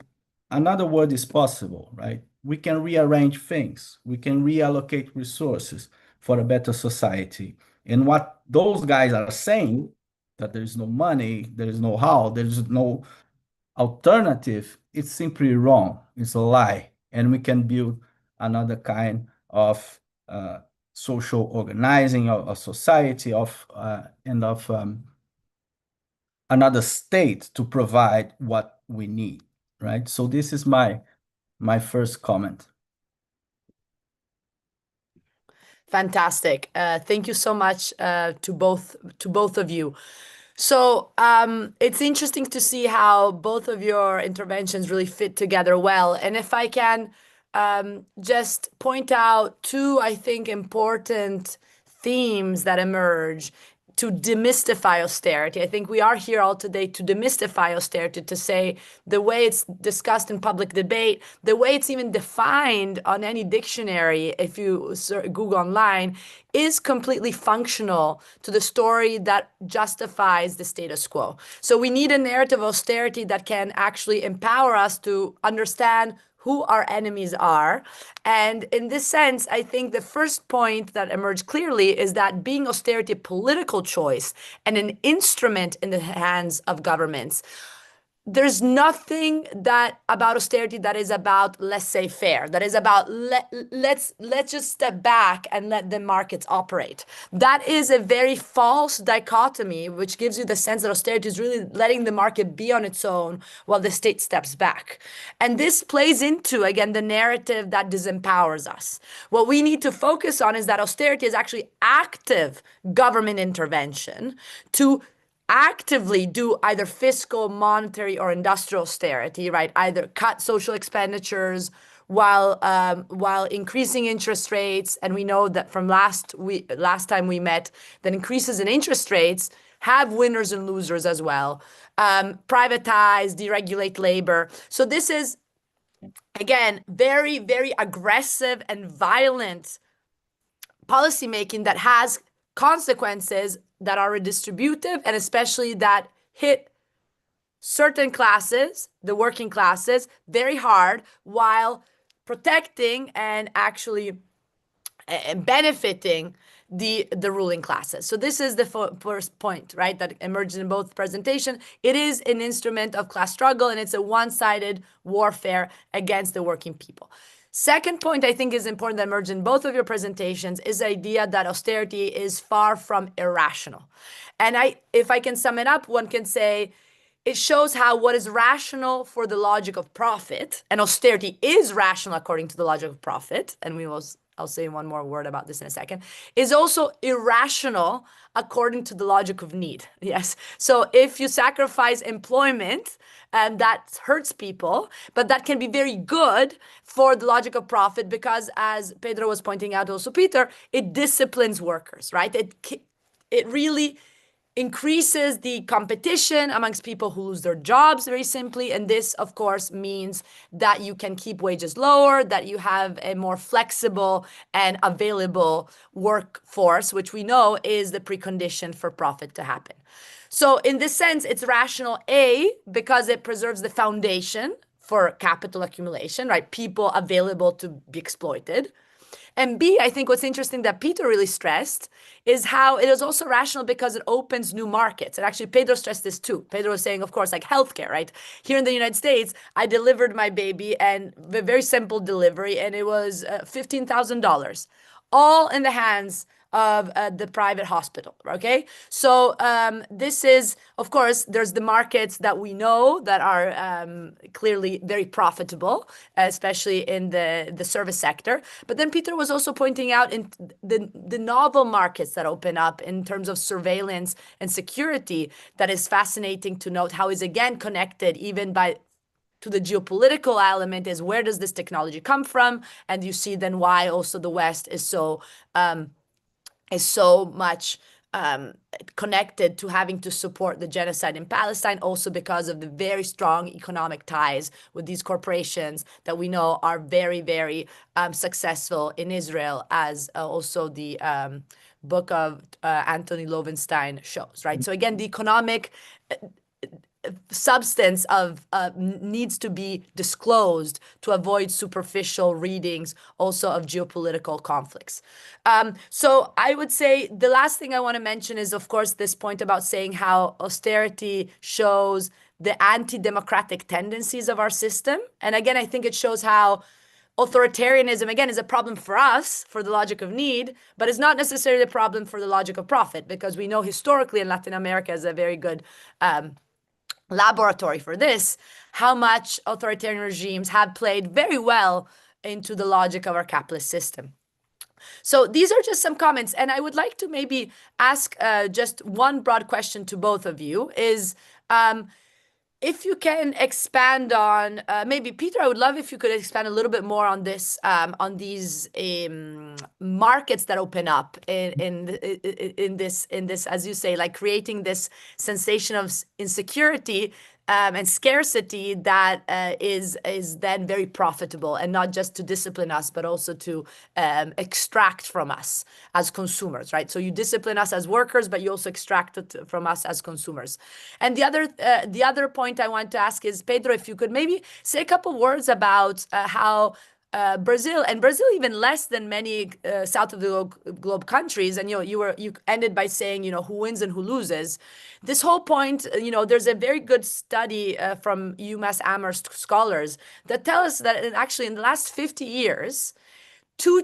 another word is possible, right? We can rearrange things, we can reallocate resources for a better society. And what those guys are saying, that there is no money, there is no how, there is no alternative, it's simply wrong. It's a lie. And we can build another kind of social organizing of society and of another state to provide what we need, right? So this is my first comment. Fantastic. Thank you so much to both of you. So it's interesting to see how both of your interventions really fit together well. And if I can just point out two, I think, important themes that emerge to demystify austerity. I think we are here all today to demystify austerity, to say the way it's discussed in public debate, the way it's even defined on any dictionary, if you Google online, is completely functional to the story that justifies the status quo. So we need a narrative of austerity that can actually empower us to understand who our enemies are. And in this sense, I think the first point that emerged clearly is that being austerity a political choice and an instrument in the hands of governments, there's nothing that about austerity that is about laissez-faire, that is about let's just step back and let the markets operate. That is a very false dichotomy, which gives you the sense that austerity is really letting the market be on its own while the state steps back. And this plays into, again, the narrative that disempowers us. What we need to focus on is that austerity is actually active government intervention to actively do either fiscal, monetary, or industrial austerity, right? Either cut social expenditures while increasing interest rates. And we know that from last time we met, that increases in interest rates have winners and losers as well. Privatize, deregulate labor. So this is, again, very, very aggressive and violent policymaking that has consequences that are redistributive, and especially that hit certain classes, the working classes, very hard, while protecting and actually benefiting the ruling classes. So this is the first point, right, that emerges in both presentations. It is an instrument of class struggle, and it's a one-sided warfare against the working people. Second point I think is important that emerged in both of your presentations is the idea that austerity is far from irrational. And if I can sum it up, one can say it shows how what is rational for the logic of profit, and austerity is rational according to the logic of profit, and I'll say one more word about this in a second, is also irrational according to the logic of need. Yes. So if you sacrifice employment, and that hurts people, but that can be very good for the logic of profit because, as Pedro was pointing out, also Peter, it disciplines workers, right? It really increases the competition amongst people who lose their jobs, very simply. And this, of course, means that you can keep wages lower, that you have a more flexible and available workforce, which we know is the precondition for profit to happen. So in this sense, it's rational, A, because it preserves the foundation for capital accumulation, right? People available to be exploited. And B, I think what's interesting that Peter really stressed is how it is also rational because it opens new markets. And actually, Pedro stressed this too. Pedro was saying, of course, like healthcare, right? Here in the United States, I delivered my baby, and a very simple delivery, and it was $15,000, all in the hands of the private hospital, okay? So this is, of course, there's the markets that we know that are clearly very profitable, especially in the service sector. But then Peter was also pointing out in the novel markets that open up in terms of surveillance and security that is fascinating to note how is again connected even to the geopolitical element is where does this technology come from? And you see then why also the West is so much connected to having to support the genocide in Palestine, also because of the very strong economic ties with these corporations that we know are very, very successful in Israel, as also the book of Anthony Loewenstein shows, right? So again, the economic substance of needs to be disclosed to avoid superficial readings also of geopolitical conflicts. So I would say the last thing I want to mention is, of course, this point about saying how austerity shows the anti-democratic tendencies of our system. And again, I think it shows how authoritarianism, again, is a problem for us, for the logic of need, but it's not necessarily a problem for the logic of profit, because we know historically in Latin America is a very good laboratory for this, how much authoritarian regimes have played very well into the logic of our capitalist system. So these are just some comments, and I would like to maybe ask just one broad question to both of you is, if you can expand on, maybe Peter, I would love if you could expand a little bit more on this, on these markets that open up in this, as you say, like creating this sensation of insecurity and scarcity that is then very profitable, and not just to discipline us, but also to extract from us as consumers, right? So you discipline us as workers, but you also extract it from us as consumers. And the other point I want to ask is, Pedro, if you could maybe say a couple words about how Brazil even less than many south of the globe countries, and you ended by saying who wins and who loses. This whole point, there's a very good study from UMass Amherst scholars that tell us that actually in the last 50 years, more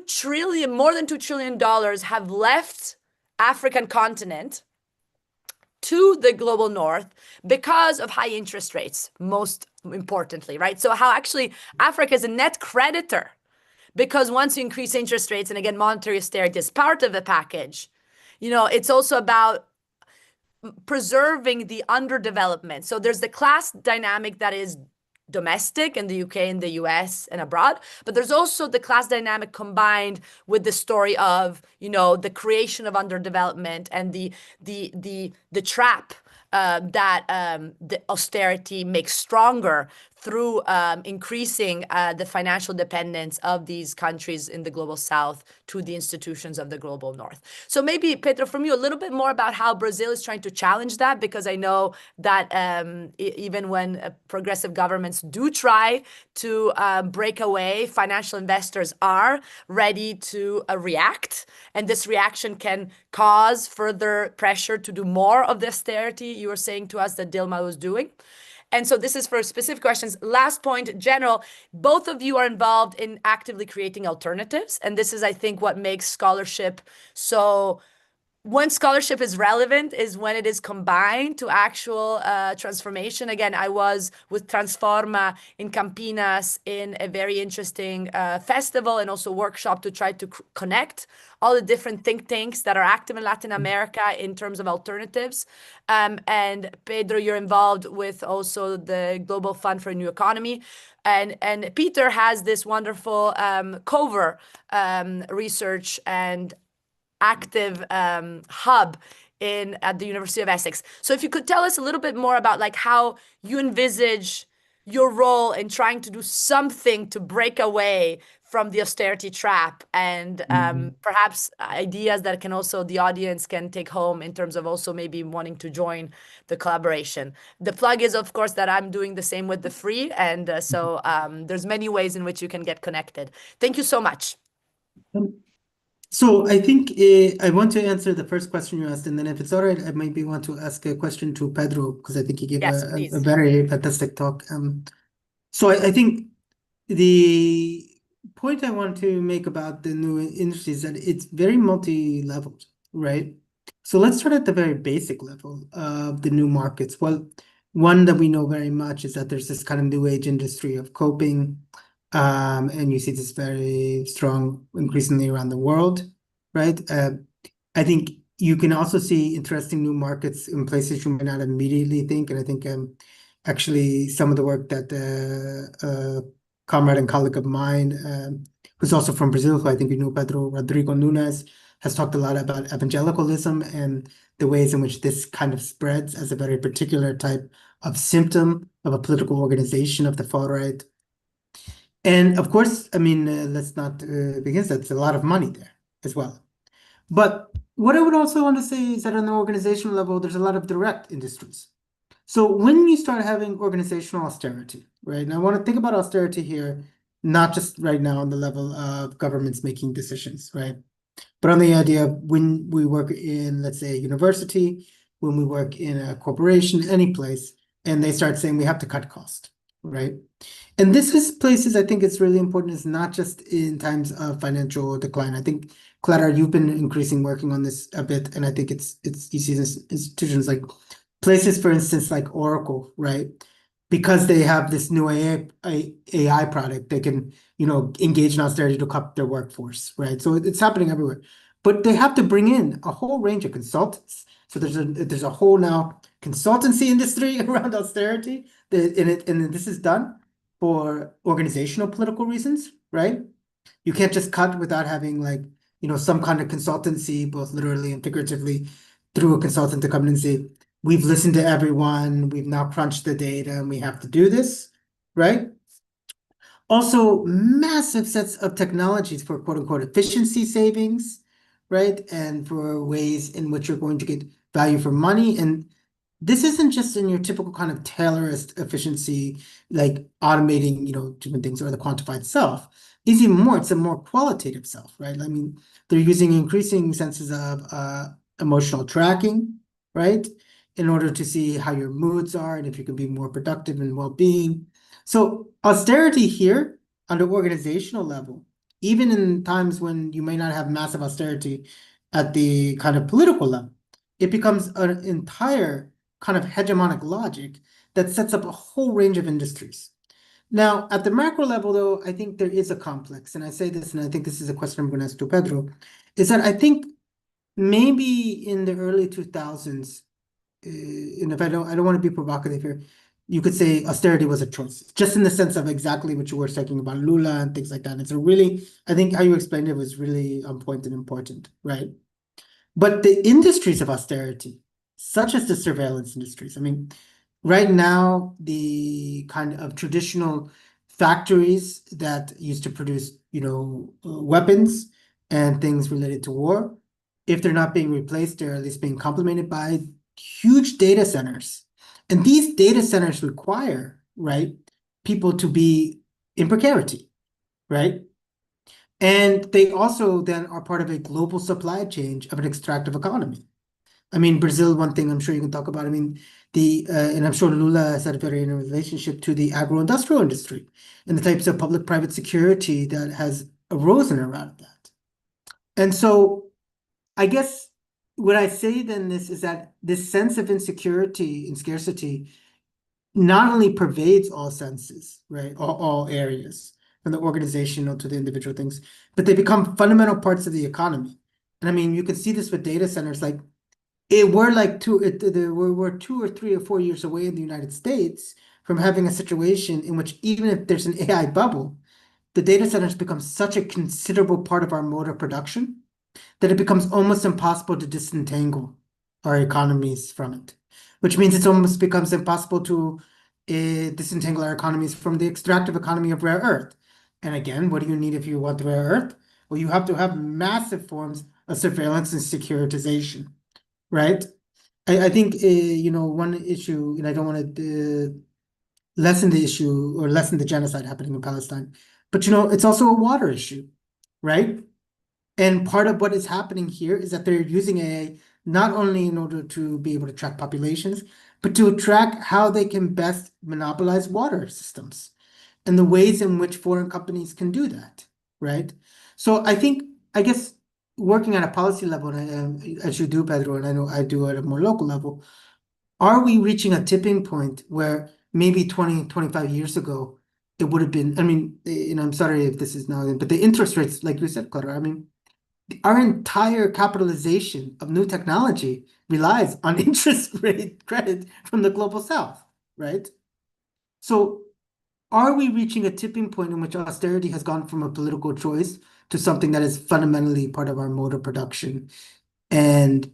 than $2 trillion have left African continent to the global north because of high interest rates, most importantly, right? So how actually Africa is a net creditor, because once you increase interest rates, and again, monetary austerity is part of the package, it's also about preserving the underdevelopment. So there's the class dynamic that is domestic in the UK and the US and abroad, but there's also the class dynamic combined with the story of the creation of underdevelopment and the trap that the austerity makes stronger through increasing the financial dependence of these countries in the global south to the institutions of the global north. So maybe, Pedro, from you, a little bit more about how Brazil is trying to challenge that, because I know that even when progressive governments do try to break away, financial investors are ready to react, and this reaction can cause further pressure to do more of the austerity you were saying to us that Dilma was doing. And so this is for specific questions. Last point, general, both of you are involved in actively creating alternatives. And this is, I think, what makes scholarship so... When scholarship is relevant is when it is combined to actual transformation. Again, I was with Transforma in Campinas in a very interesting festival and also workshop to try to connect all the different think tanks that are active in Latin America in terms of alternatives. And Pedro, you're involved with also the Global Fund for a New Economy. And Peter has this wonderful COVER research and active hub at the University of Essex. So if you could tell us a little bit more about like how you envisage your role in trying to do something to break away from the austerity trap, and perhaps ideas that can also the audience can take home in terms of also maybe wanting to join the collaboration. The plug is, of course, that I'm doing the same with the free, and so there's many ways in which you can get connected. Thank you so much. So I think I want to answer the first question you asked, and then if it's all right, I maybe want to ask a question to Pedro, because I think he gave Yes, a please. very fantastic talk. So I think the point I want to make about the new industry is that it's very multi-leveled, right? So let's start at the very basic level of the new markets. Well, one that we know very much is that there's this kind of new age industry of coping, and you see this very strong increasingly around the world, right? I think you can also see interesting new markets in places you might not immediately think, and I think actually some of the work that comrade and colleague of mine, who's also from Brazil, who I think you know, Pedro Rodrigo Nunes, has talked a lot about evangelicalism and the ways in which this kind of spreads as a very particular type of symptom of a political organization of the far right. And of course, I mean, let's not begin that there's a lot of money there as well. But what I would also want to say is that on the organizational level, there's a lot of direct industries. So when you start having organizational austerity, right? And I want to think about austerity here, not just right now on the level of governments making decisions, right? But on the idea of when we work in, let's say, a university, when we work in a corporation, any place, and they start saying we have to cut cost, right? And this is places I think it's really important is not just in times of financial decline. I think, Clara, you've been increasing working on this a bit, and I think it's you see this institutions like places, for instance, like Oracle, right? Because they have this new AI product, they can, engage in austerity to cut their workforce, right? So it's happening everywhere. But they have to bring in a whole range of consultants. So there's a whole now consultancy industry around austerity, and this is done for organizational political reasons, right? You can't just cut without having some kind of consultancy, both literally and figuratively, through a consultant to come in and say, we've listened to everyone, we've now crunched the data, and we have to do this, right? Also, massive sets of technologies for quote unquote efficiency savings, right? And for ways in which you're going to get value for money. And this isn't just in your typical kind of Taylorist efficiency, like automating, different things or the quantified self. It's even more, it's a more qualitative self, right? I mean, they're using increasing senses of emotional tracking, right? In order to see how your moods are and if you can be more productive and well-being. So austerity here on the organizational level, even in times when you may not have massive austerity at the kind of political level, it becomes an entire kind of hegemonic logic that sets up a whole range of industries. Now, at the macro level, though, I think there is a complex, and I say this, and I think this is a question I'm going to ask to Pedro, is that I think maybe in the early 2000s, and if I don't want to be provocative here, you could say austerity was a choice, just in the sense of exactly what you were talking about, Lula and things like that. And it's I think how you explained it was really on point and important, right? But the industries of austerity, such as the surveillance industries, I mean, right now, the kind of traditional factories that used to produce, weapons and things related to war, if they're not being replaced, they're at least being complemented by huge data centers. And these data centers require, right, people to be in precarity, right? And they also then are part of a global supply chain of an extractive economy. I mean, Brazil, one thing I'm sure you can talk about. I mean, and I'm sure Lula has had a very in relationship to the agro-industrial industry and the types of public-private security that has arisen around that. And so I guess what I say then is that this sense of insecurity and scarcity not only pervades all senses, right, all areas, from the organizational to the individual things, but they become fundamental parts of the economy. And I mean, you can see this with data centers, like we're 2 or 3 or 4 years away in the United States from having a situation in which even if there's an AI bubble, the data centers become such a considerable part of our mode of production that it becomes almost impossible to disentangle, our economies from it, which means it almost becomes impossible to disentangle our economies from the extractive economy of rare earth. And again, what do you need if you want rare earth? Well, you have to have massive forms of surveillance and securitization, right? I think one issue, and I don't want to lessen the issue or lessen the genocide happening in Palestine, but it's also a water issue, right? And part of what is happening here is that they're using AI not only in order to be able to track populations, but to track how they can best monopolize water systems and the ways in which foreign companies can do that, right? So I guess, working at a policy level, and as you do, Pedro, and I know I do at a more local level, are we reaching a tipping point where maybe 20, 25 years ago, it would have been, I mean, I'm sorry if this is now, but the interest rates, like you said, Clara, I mean, our entire capitalization of new technology relies on interest rate credit from the global south, right? So are we reaching a tipping point in which austerity has gone from a political choice to something that is fundamentally part of our mode of production and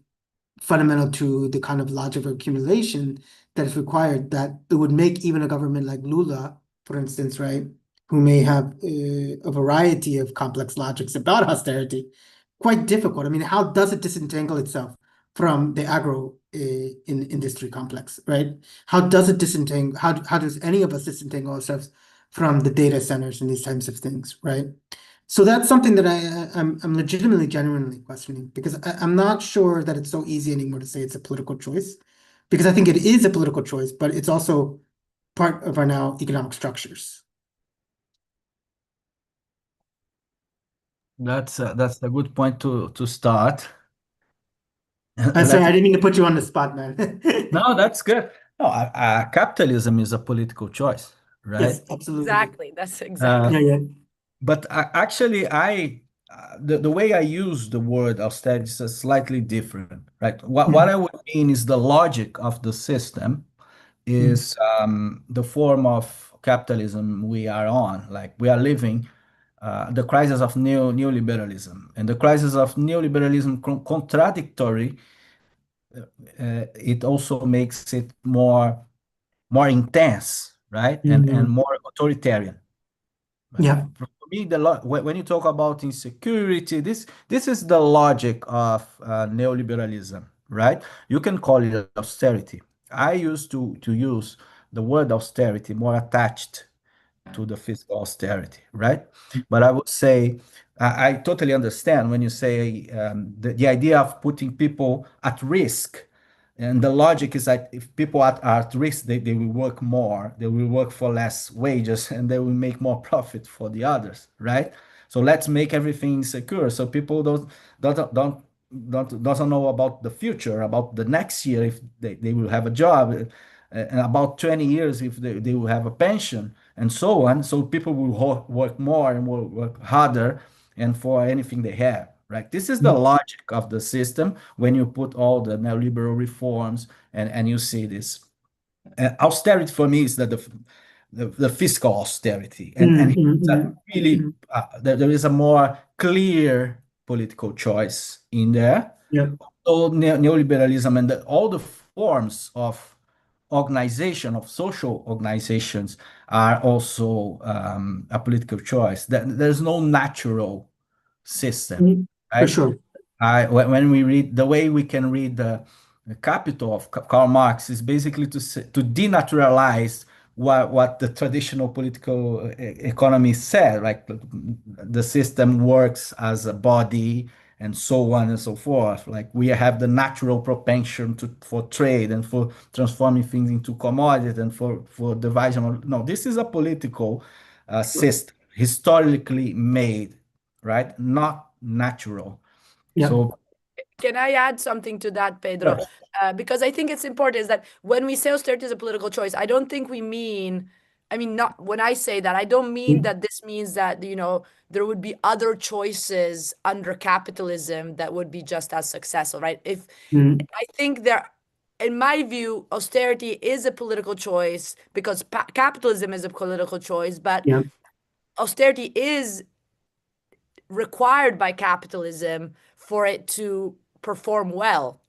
fundamental to the kind of logic of accumulation that is required, that it would make even a government like Lula, for instance, right, who may have a variety of complex logics about austerity, quite difficult. I mean, how does it disentangle itself from the agro industry complex, right? How does it disentangle? How does any of us disentangle ourselves from the data centers and these types of things, right? So that's something that I'm legitimately, genuinely questioning, because I'm not sure that it's so easy anymore to say it's a political choice, because I think it is a political choice, but it's also part of our now economic structures. That's a good point to start. I'm sorry, I didn't mean to put you on the spot, man. No, that's good. No, capitalism is a political choice, right? Yes, absolutely. Exactly. That's exactly. Yeah. But actually, the way I use the word austerity is slightly different, right? What I would mean is the logic of the system is the form of capitalism we are on. Like we are living the crisis of neoliberalism, and the crisis of neoliberalism contradictory. It also makes it more intense, right? And more authoritarian. Yeah. For me, when you talk about insecurity, this is the logic of neoliberalism, right? You can call it austerity. I used to use the word austerity more attached to the fiscal austerity, right? But I would say I totally understand when you say the idea of putting people at risk. And the logic is that if people are at risk, they will work more, they will work for less wages, and they will make more profit for the others, right? So let's make everything secure so people doesn't know about the future, about the next year if they will have a job, and about 20 years if they will have a pension, and so on. So people will work more and will work harder and for anything they have, right? This is the logic of the system when you put all the neoliberal reforms and you see this. Austerity for me is that the fiscal austerity, and it's really there is a more clear political choice in there. Yeah. So neoliberalism and all the forms of organization of social organizations are also a political choice. There's no natural system, For right? sure. When we read the way we can read the Capital of Karl Marx is basically to denaturalize what the traditional political economy said, like the system works as a body and so on and so forth. Like we have the natural propension for trade and for transforming things into commodities and for division. No, this is a political system historically made, right? Not natural. Yeah. So Can I add something to that, Pedro? yes. Because I think it's important is that when we say austerity is a political choice, I don't think we mean, I mean, not when I say that, I don't mean that this means that, there would be other choices under capitalism that would be just as successful, right? I think in my view, austerity is a political choice because capitalism is a political choice, but Yeah. austerity is required by capitalism for it to perform well.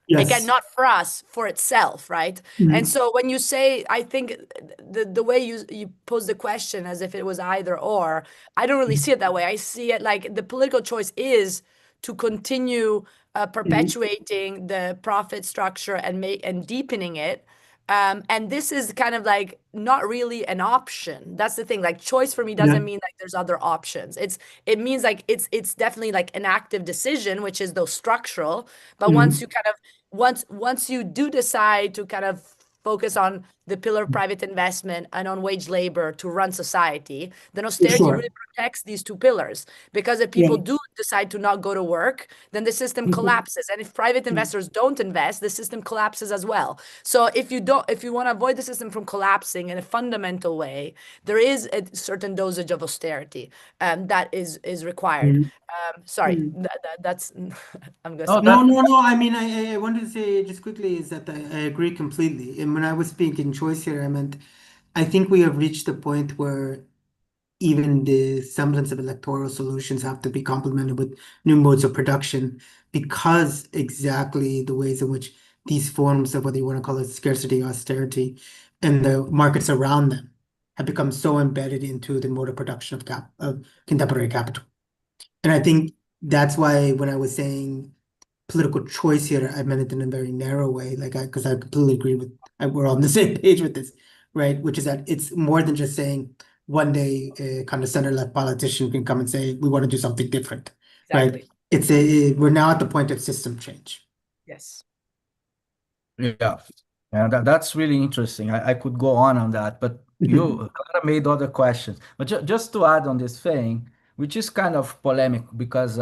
Yes. not for us, for itself, right? And so when you say, I think the way you pose the question as if it was either or, I don't really see it that way. I see it like the political choice is to continue perpetuating the profit structure and deepening it. And this is kind of like not really an option. That's the thing. Like choice for me Yeah. doesn't mean like there's other options. It means like it's definitely like an active decision, which is though structural. But once you kind of once you do decide to kind of focus on the pillar of private investment and on wage labor to run society, then For austerity sure. really protects these two pillars. Because if Yeah. people do decide to not go to work, then the system collapses. And if private investors don't invest, the system collapses as well. So if you want to avoid the system from collapsing in a fundamental way, there is a certain dosage of austerity that is required. Sorry, that's I'm gonna Oh, stop. No, that no, no. I mean, I wanted to say just quickly is that I agree completely. And when I was speaking choice here, I meant I think we have reached the point where even the semblance of electoral solutions have to be complemented with new modes of production because exactly the ways in which these forms of whether you want to call it scarcity, austerity, and the markets around them have become so embedded into the mode of production of contemporary capital. And I think that's why when I was saying political choice here, I meant it in a very narrow way, because I completely agree with, we're on the same page with this, right? Which is that it's more than just saying one day a kind of center left politician can come and say, we want to do something different, right? Exactly. We're now at the point of system change. Yes. Yeah, yeah, that's really interesting. I could go on that, but you kind of made other questions. But just to add on this thing, which is kind of polemic because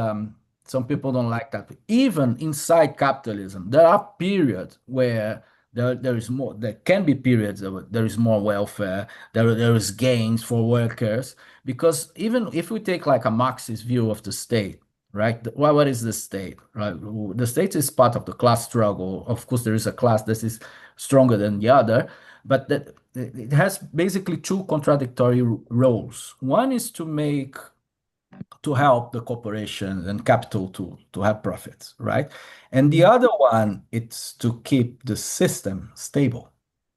some people don't like that. Even inside capitalism, there are periods where there is more. There can be periods where there is more welfare. There is gains for workers because even if we take like a Marxist view of the state, right? What is the state, right? The state is part of the class struggle. Of course, there is a class that is stronger than the other, but that it has basically two contradictory roles. One is to help the corporation and capital to have profits, right? And the other one, it's to keep the system stable,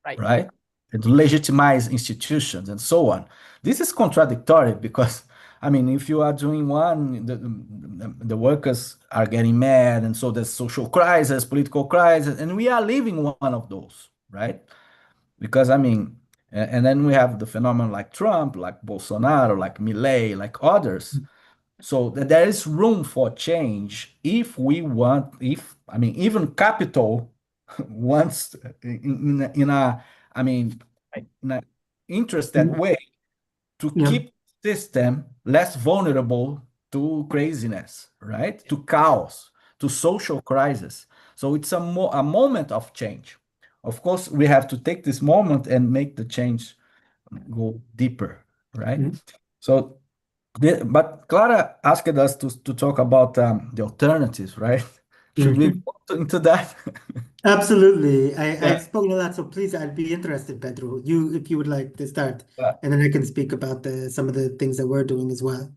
Right. right? And to legitimize institutions and so on. This is contradictory because, I mean, if you are doing one, the workers are getting mad, and so there's social crisis, political crisis, and we are living one of those, right? Because, I mean, and then we have the phenomenon like Trump, like Bolsonaro, like Milei, like others. So there is room for change if we want, if, I mean, even capital wants in a, I mean, in an interested way to Yeah. keep the system less vulnerable to craziness, right? To chaos, to social crisis. So it's a moment of change. Of course, we have to take this moment and make the change go deeper, right? Mhm. So but Clara asked us to talk about the alternatives, right? Should we Mhm. go into that? Absolutely. I've Yeah. spoken a lot, so please, I'd be interested, Pedro. If you would like to start, Uh, and then I can speak about some of the things that we're doing as well.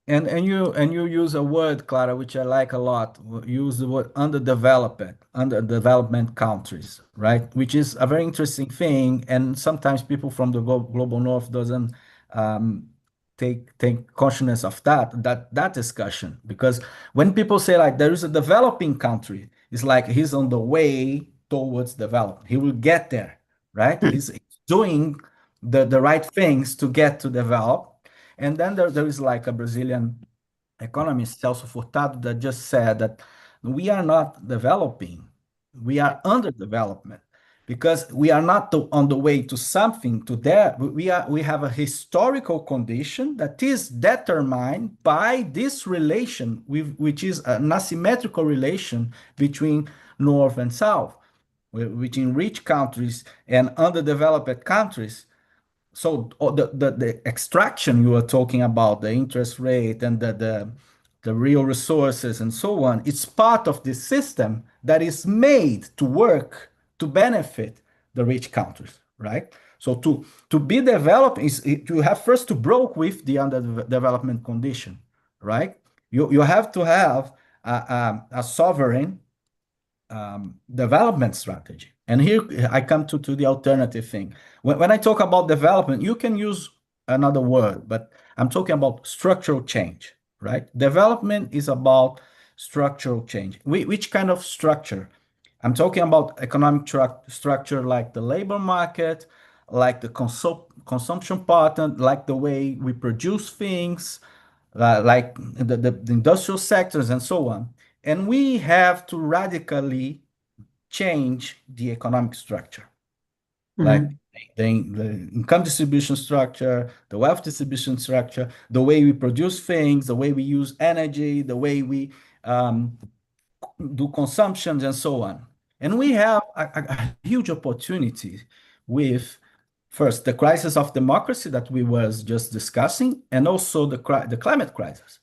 and you use a word, Clara, which I like a lot. Use the word underdevelopment countries, right? Which is a very interesting thing, and sometimes people from the global north doesn't um, take consciousness of that discussion because when people say like there is a developing country, it's like he's on the way towards development. He will get there, right? He's doing the right things to get to develop. And then there is like a Brazilian economist, Celso Furtado, that just said that we are not developing, we are under development because we are not on the way to something to there. We have a historical condition that is determined by this relation, which is an asymmetrical relation between North and South, between rich countries and underdeveloped countries. So the extraction you were talking about, the interest rate and the real resources and so on, it's part of this system that is made to work to benefit the rich countries, right? So to be developed is you have first to broke with the underdevelopment condition, right? You have to have a sovereign development strategy. And here I come to the alternative thing. When I talk about development, you can use another word, but I'm talking about structural change, right? Development is about structural change. Which kind of structure? I'm talking about economic structure like the labor market, like the consumption pattern, like the way we produce things, like the industrial sectors and so on. And we have to radically change the economic structure, like the income distribution structure, the wealth distribution structure, the way we produce things, the way we use energy, the way we do consumptions and so on. And we have a huge opportunity with first the crisis of democracy that we was just discussing, and also the climate crisis.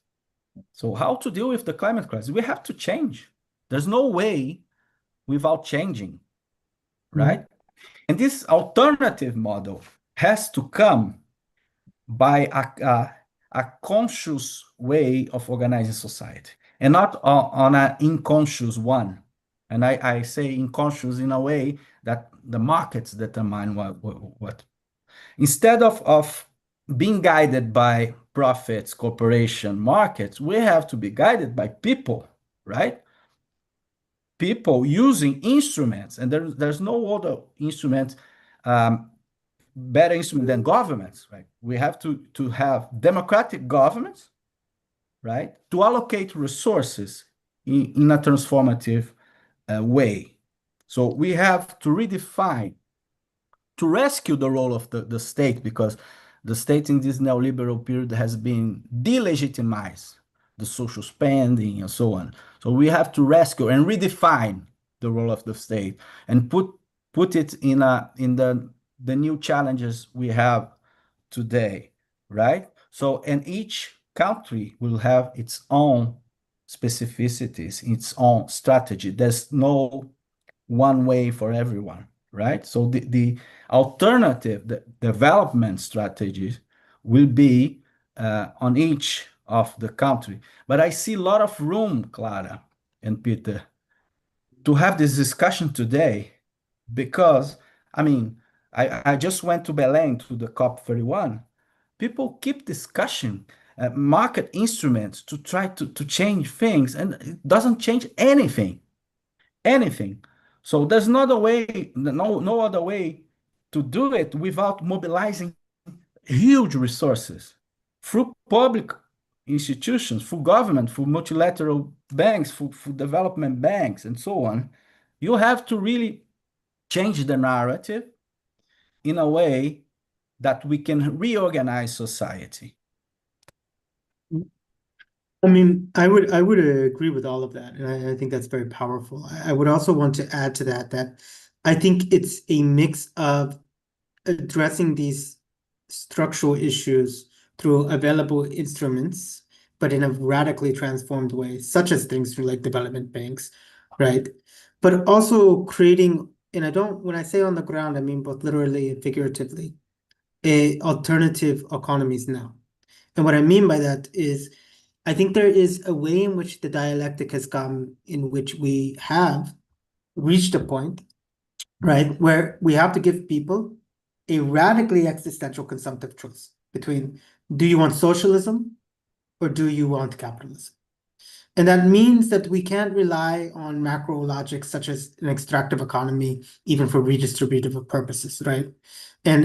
So how to deal with the climate crisis? We have to change. There's no way without changing, right? And this alternative model has to come by a conscious way of organizing society, and not on an unconscious one. And I say unconscious in a way that the markets determine what. Instead of being guided by profits, corporation, markets, we have to be guided by people, right? People using instruments, and there's no other instrument, better instrument than governments, right? We have to have democratic governments, right, to allocate resources in a transformative way. So we have to redefine, to rescue the role of the state, because the state in this neoliberal period has been delegitimized, the social spending and so on. So we have to rescue and redefine the role of the state and put it in the new challenges we have today, right? So, and each country will have its own specificities, its own strategy. There's no one way for everyone, right? So the alternative, the development strategies will be on each of the country. But I see a lot of room, Clara and Peter, to have this discussion today, because, I mean, I just went to Belém to the COP31. People keep discussing market instruments to try to change things, and it doesn't change anything. So there's no other way to do it without mobilizing huge resources through public institutions, through government, through multilateral banks, through development banks, and so on. You have to really change the narrative in a way that we can reorganize society. I mean, I would agree with all of that, and I think that's very powerful. I would also want to add to that I think it's a mix of addressing these structural issues through available instruments, but in a radically transformed way, such as things like development banks, right? But also creating, and when I say on the ground, I mean both literally and figuratively, alternative economies now. And what I mean by that is, I think there is a way in which the dialectic has come, in which we have reached a point, right, where we have to give people a radically existential consumptive choice between, do you want socialism or do you want capitalism? And that means that we can't rely on macro logic such as an extractive economy, even for redistributive purposes, right? And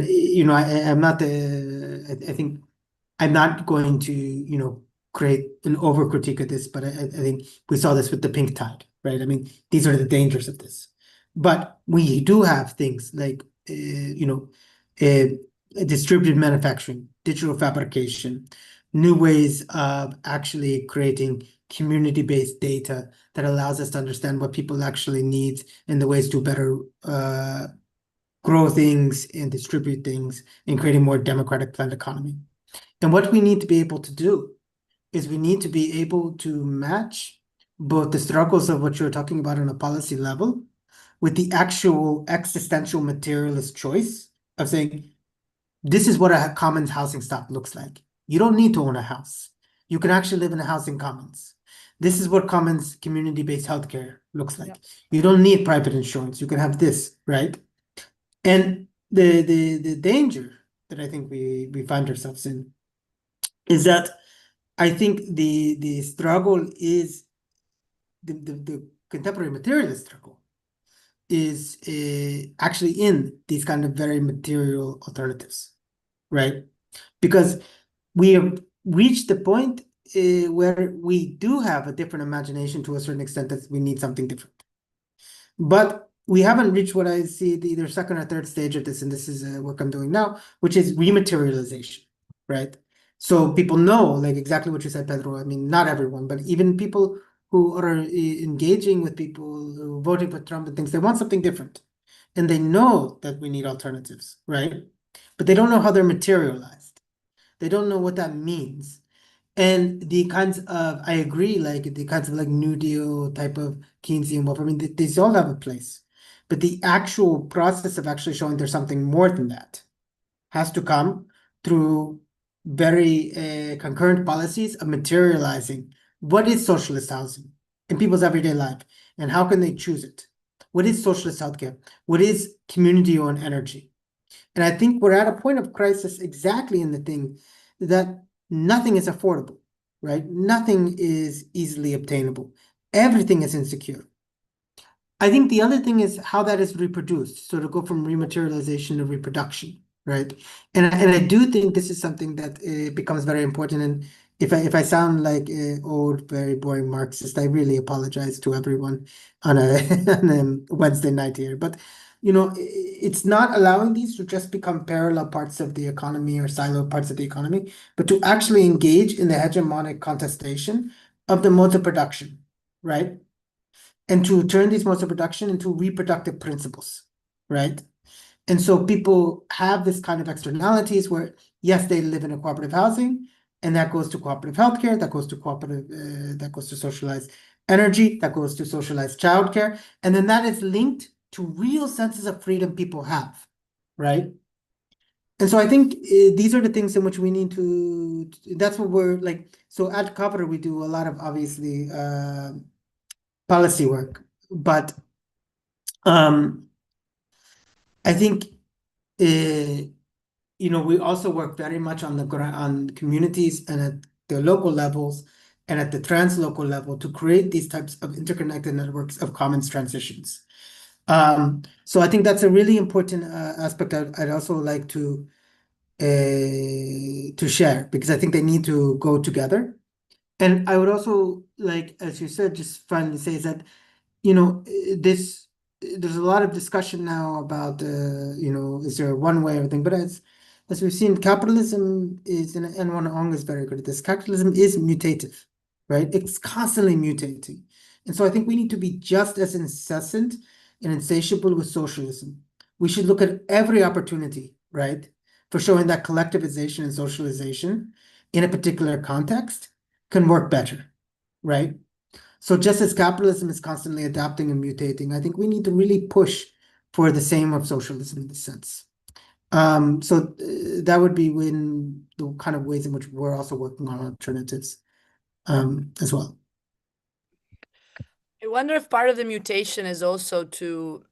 I think I'm not going to create an over critique of this, but I think we saw this with the pink tide, right? I mean, these are the dangers of this. But we do have things like distributed manufacturing, digital fabrication, new ways of actually creating community-based data that allows us to understand what people actually need and the ways to better grow things and distribute things and creating more democratic planned economy. And what we need to be able to do is we need to be able to match both the struggles of what you're talking about on a policy level with the actual existential materialist choice of saying, this is what a common housing stock looks like. You don't need to own a house. You can actually live in a housing commons. This is what commons community-based healthcare looks like. You don't need private insurance. You can have this, right? And the danger that I think we find ourselves in is that I think the struggle is the contemporary materialist struggle is actually in these kind of very material alternatives, right? Because we have reached the point where we do have a different imagination to a certain extent that we need something different. But we haven't reached what I see the either second or third stage of this, and this is work I'm doing now, which is rematerialization, right? So people know, like exactly what you said, Pedro. I mean, not everyone, but even people who are engaging with people who voting for Trump and things, they want something different. And they know that we need alternatives, right? But they don't know how they're materialized. They don't know what that means. And the kinds of, I agree, like the kinds of like New Deal type of Keynesian welfare, I mean, these all have a place. But the actual process of actually showing there's something more than that has to come through very concurrent policies of materializing what is socialist housing in people's everyday life and how can they choose it? What is socialist healthcare? What is community-owned energy? And I think we're at a point of crisis exactly in the thing that nothing is affordable, right? Nothing is easily obtainable. Everything is insecure. I think the other thing is how that is reproduced. So to go from rematerialization to reproduction, right? And I do think this is something that becomes very important. And if I sound like old, very boring Marxist, I really apologize to everyone on a, on a Wednesday night here. But you know, it's not allowing these to just become parallel parts of the economy or silo parts of the economy, but to actually engage in the hegemonic contestation of the modes of production, right? And to turn these modes of production into reproductive principles, right? And so people have this kind of externalities where, yes, they live in a cooperative housing, and that goes to cooperative healthcare, that goes to cooperative, that goes to socialized energy, that goes to socialized childcare, and then that is linked to real senses of freedom people have, right? And so I think these are the things in which we need to. That's what we're like. So at Copper, we do a lot of obviously policy work, but I think you know, we also work very much on the on communities and at the local levels and at the translocal level to create these types of interconnected networks of commons transitions. So I think that's a really important aspect I'd also like to share because I think they need to go together. And I would also like, as you said, just finally say is that you know, this there's a lot of discussion now about you know, is there one way or thing? But as we've seen, capitalism is, and Wan Ong is very good at this. Capitalism is mutative, right? It's constantly mutating, and so I think we need to be just as incessant and insatiable with socialism. We should look at every opportunity, right, for showing that collectivization and socialization in a particular context can work better, right? So just as capitalism is constantly adapting and mutating, I think we need to really push for the same of socialism in this sense. So that would be when the kind of ways in which we're also working on alternatives as well. I wonder if part of the mutation is also to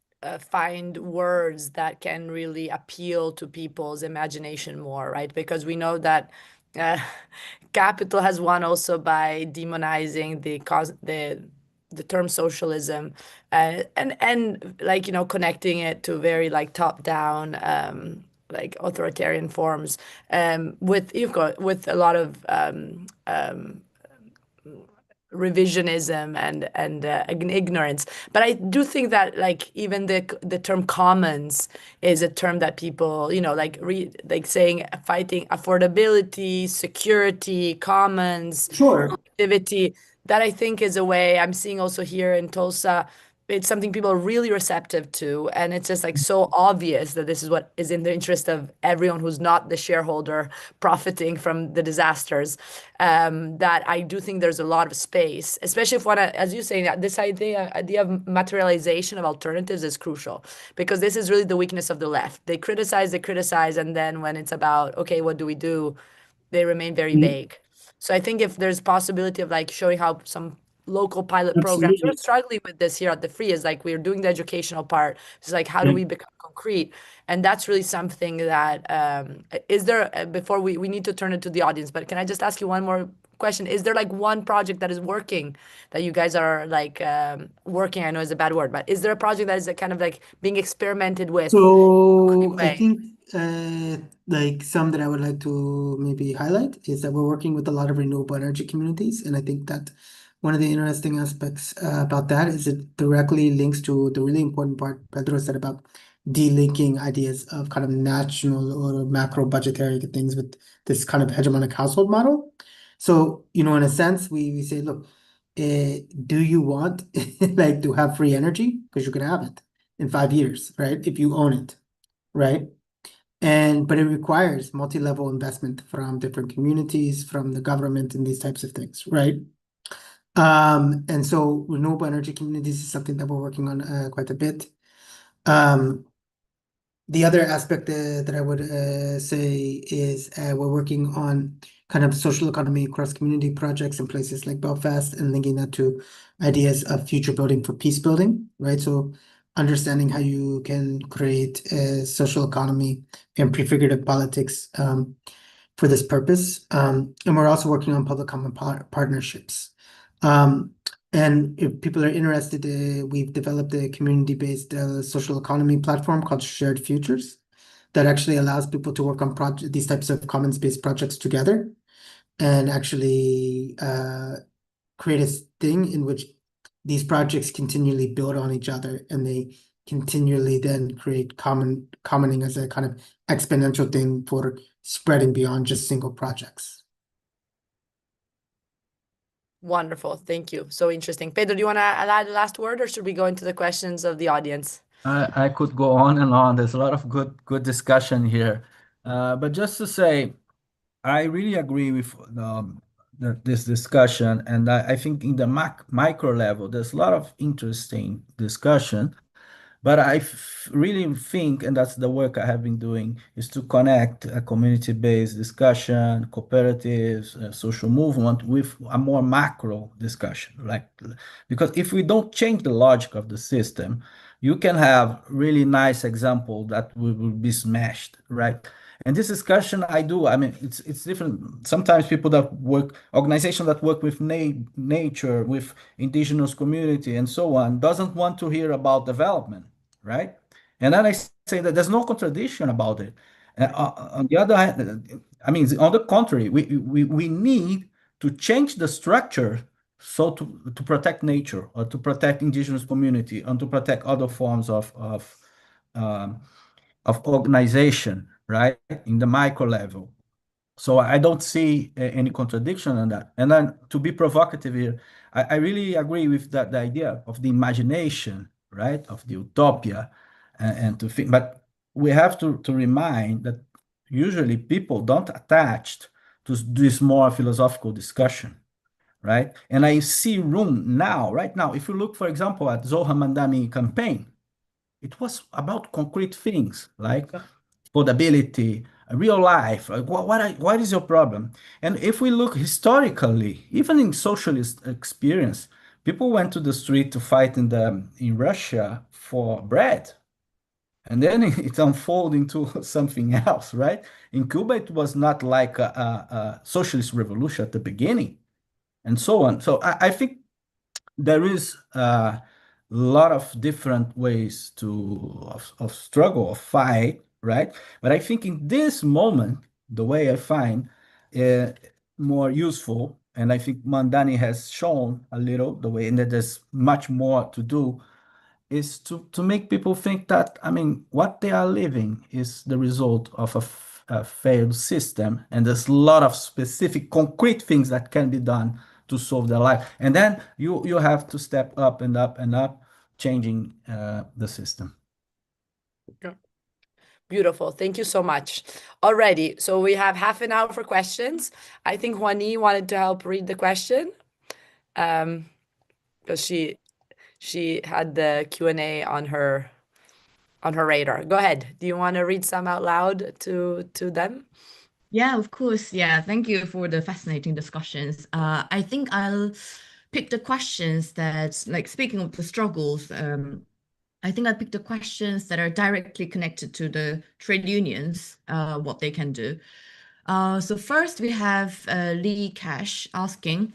find words that can really appeal to people's imagination more, right? Because we know that capital has won also by demonizing the term socialism and like, you know, connecting it to very like top down like authoritarian forms with you've got with a lot of revisionism and ignorance. But I do think that like even the term commons is a term that people, you know, like saying fighting affordability, security, commons, Sure. activity. That I think is a way I'm seeing also here in Tulsa. It's something people are really receptive to, and it's just like so obvious that this is what is in the interest of everyone who's not the shareholder profiting from the disasters. That I do think there's a lot of space, especially if one, as you say, this idea of materialization of alternatives is crucial because this is really the weakness of the left. They criticize, and then when it's about, okay, what do we do? They remain very vague. So I think if there's possibility of like showing how some local pilot programs. We're Absolutely. struggling with this here at the Free. Is like we're doing the educational part. It's like how do we become concrete? And that's really something that is there. Before we need to turn it to the audience, but can I just ask you one more question? Is there like one project that is working that you guys are like working? I know is a bad word, but is there a project that is kind of like being experimented with? So I Way? think like some that I would like to maybe highlight is that we're working with a lot of renewable energy communities, and I think that one of the interesting aspects about that is it directly links to the really important part Pedro said about delinking ideas of kind of national or macro budgetary things with this kind of hegemonic household model. So, in a sense, we say, look, do you want like to have free energy? Because you can have it in 5 years, right? If you own it, right? But it requires multi-level investment from different communities, from the government, and these types of things, right? And so renewable energy communities is something that we're working on quite a bit. The other aspect that I would say is we're working on kind of social economy cross-community projects in places like Belfast and linking that to ideas of future building for peace building, right? So understanding how you can create a social economy and prefigurative politics for this purpose. And we're also working on public common partnerships. And if people are interested, we've developed a community-based social economy platform called Shared Futures that actually allows people to work on these types of commons-based projects together and actually create a thing in which these projects continually build on each other and they continually then create commoning as a kind of exponential thing for spreading beyond just single projects. Wonderful. Thank you. So interesting. Pedro, do you want to add the last word or should we go into the questions of the audience? I could go on and on. There's a lot of good discussion here. But just to say, I really agree with this discussion, and I think in the micro level, there's a lot of interesting discussion. But really think, and that's the work I have been doing, is to connect a community-based discussion, cooperatives, social movement with a more macro discussion. Because if we don't change the logic of the system, you can have really nice example that will be smashed, right? And this discussion I do, I mean, it's different. Sometimes people that work, organizations that work with nature, with indigenous community and so on, doesn't want to hear about development, right? And then I say that there's no contradiction about it. On the other hand, I mean, on the contrary, we need to change the structure so to protect nature or to protect indigenous community and to protect other forms of organization, right, in the micro level. So I don't see any contradiction in that. And then to be provocative here, I really agree with the idea of the imagination, right, of the utopia, and to think. But we have to remind that usually people don't attach to this more philosophical discussion, right? And I see room now, right now, if you look, for example, at Zohar Mandani campaign, it was about concrete things like affordability, real life. Like, what is your problem? And if we look historically, even in socialist experience, people went to the street to fight in Russia for bread. And then it unfolded into something else, right? In Cuba, it was not like a socialist revolution at the beginning, and so on. So I think there is a lot of different ways of struggle, of fight, right? But I think in this moment, the way I find uh, more useful, and I think Mandani has shown a little the way, and that there's much more to do, is to make people think that, I mean, what they are living is the result of a failed system, and there's a lot of specific concrete things that can be done to solve their life. And then you have to step up and up and up, changing the system. Yeah. Beautiful. Thank you so much. Alrighty. So we have half an hour for questions. I think Juani wanted to help read the question. Because she had the Q&A on her radar. Go ahead. Do you want to read some out loud to them? Yeah, of course. Yeah, thank you for the fascinating discussions. I think I'll picked the questions that, like speaking of the struggles, I think I picked the questions that are directly connected to the trade unions, what they can do. So first we have Lee Cash asking,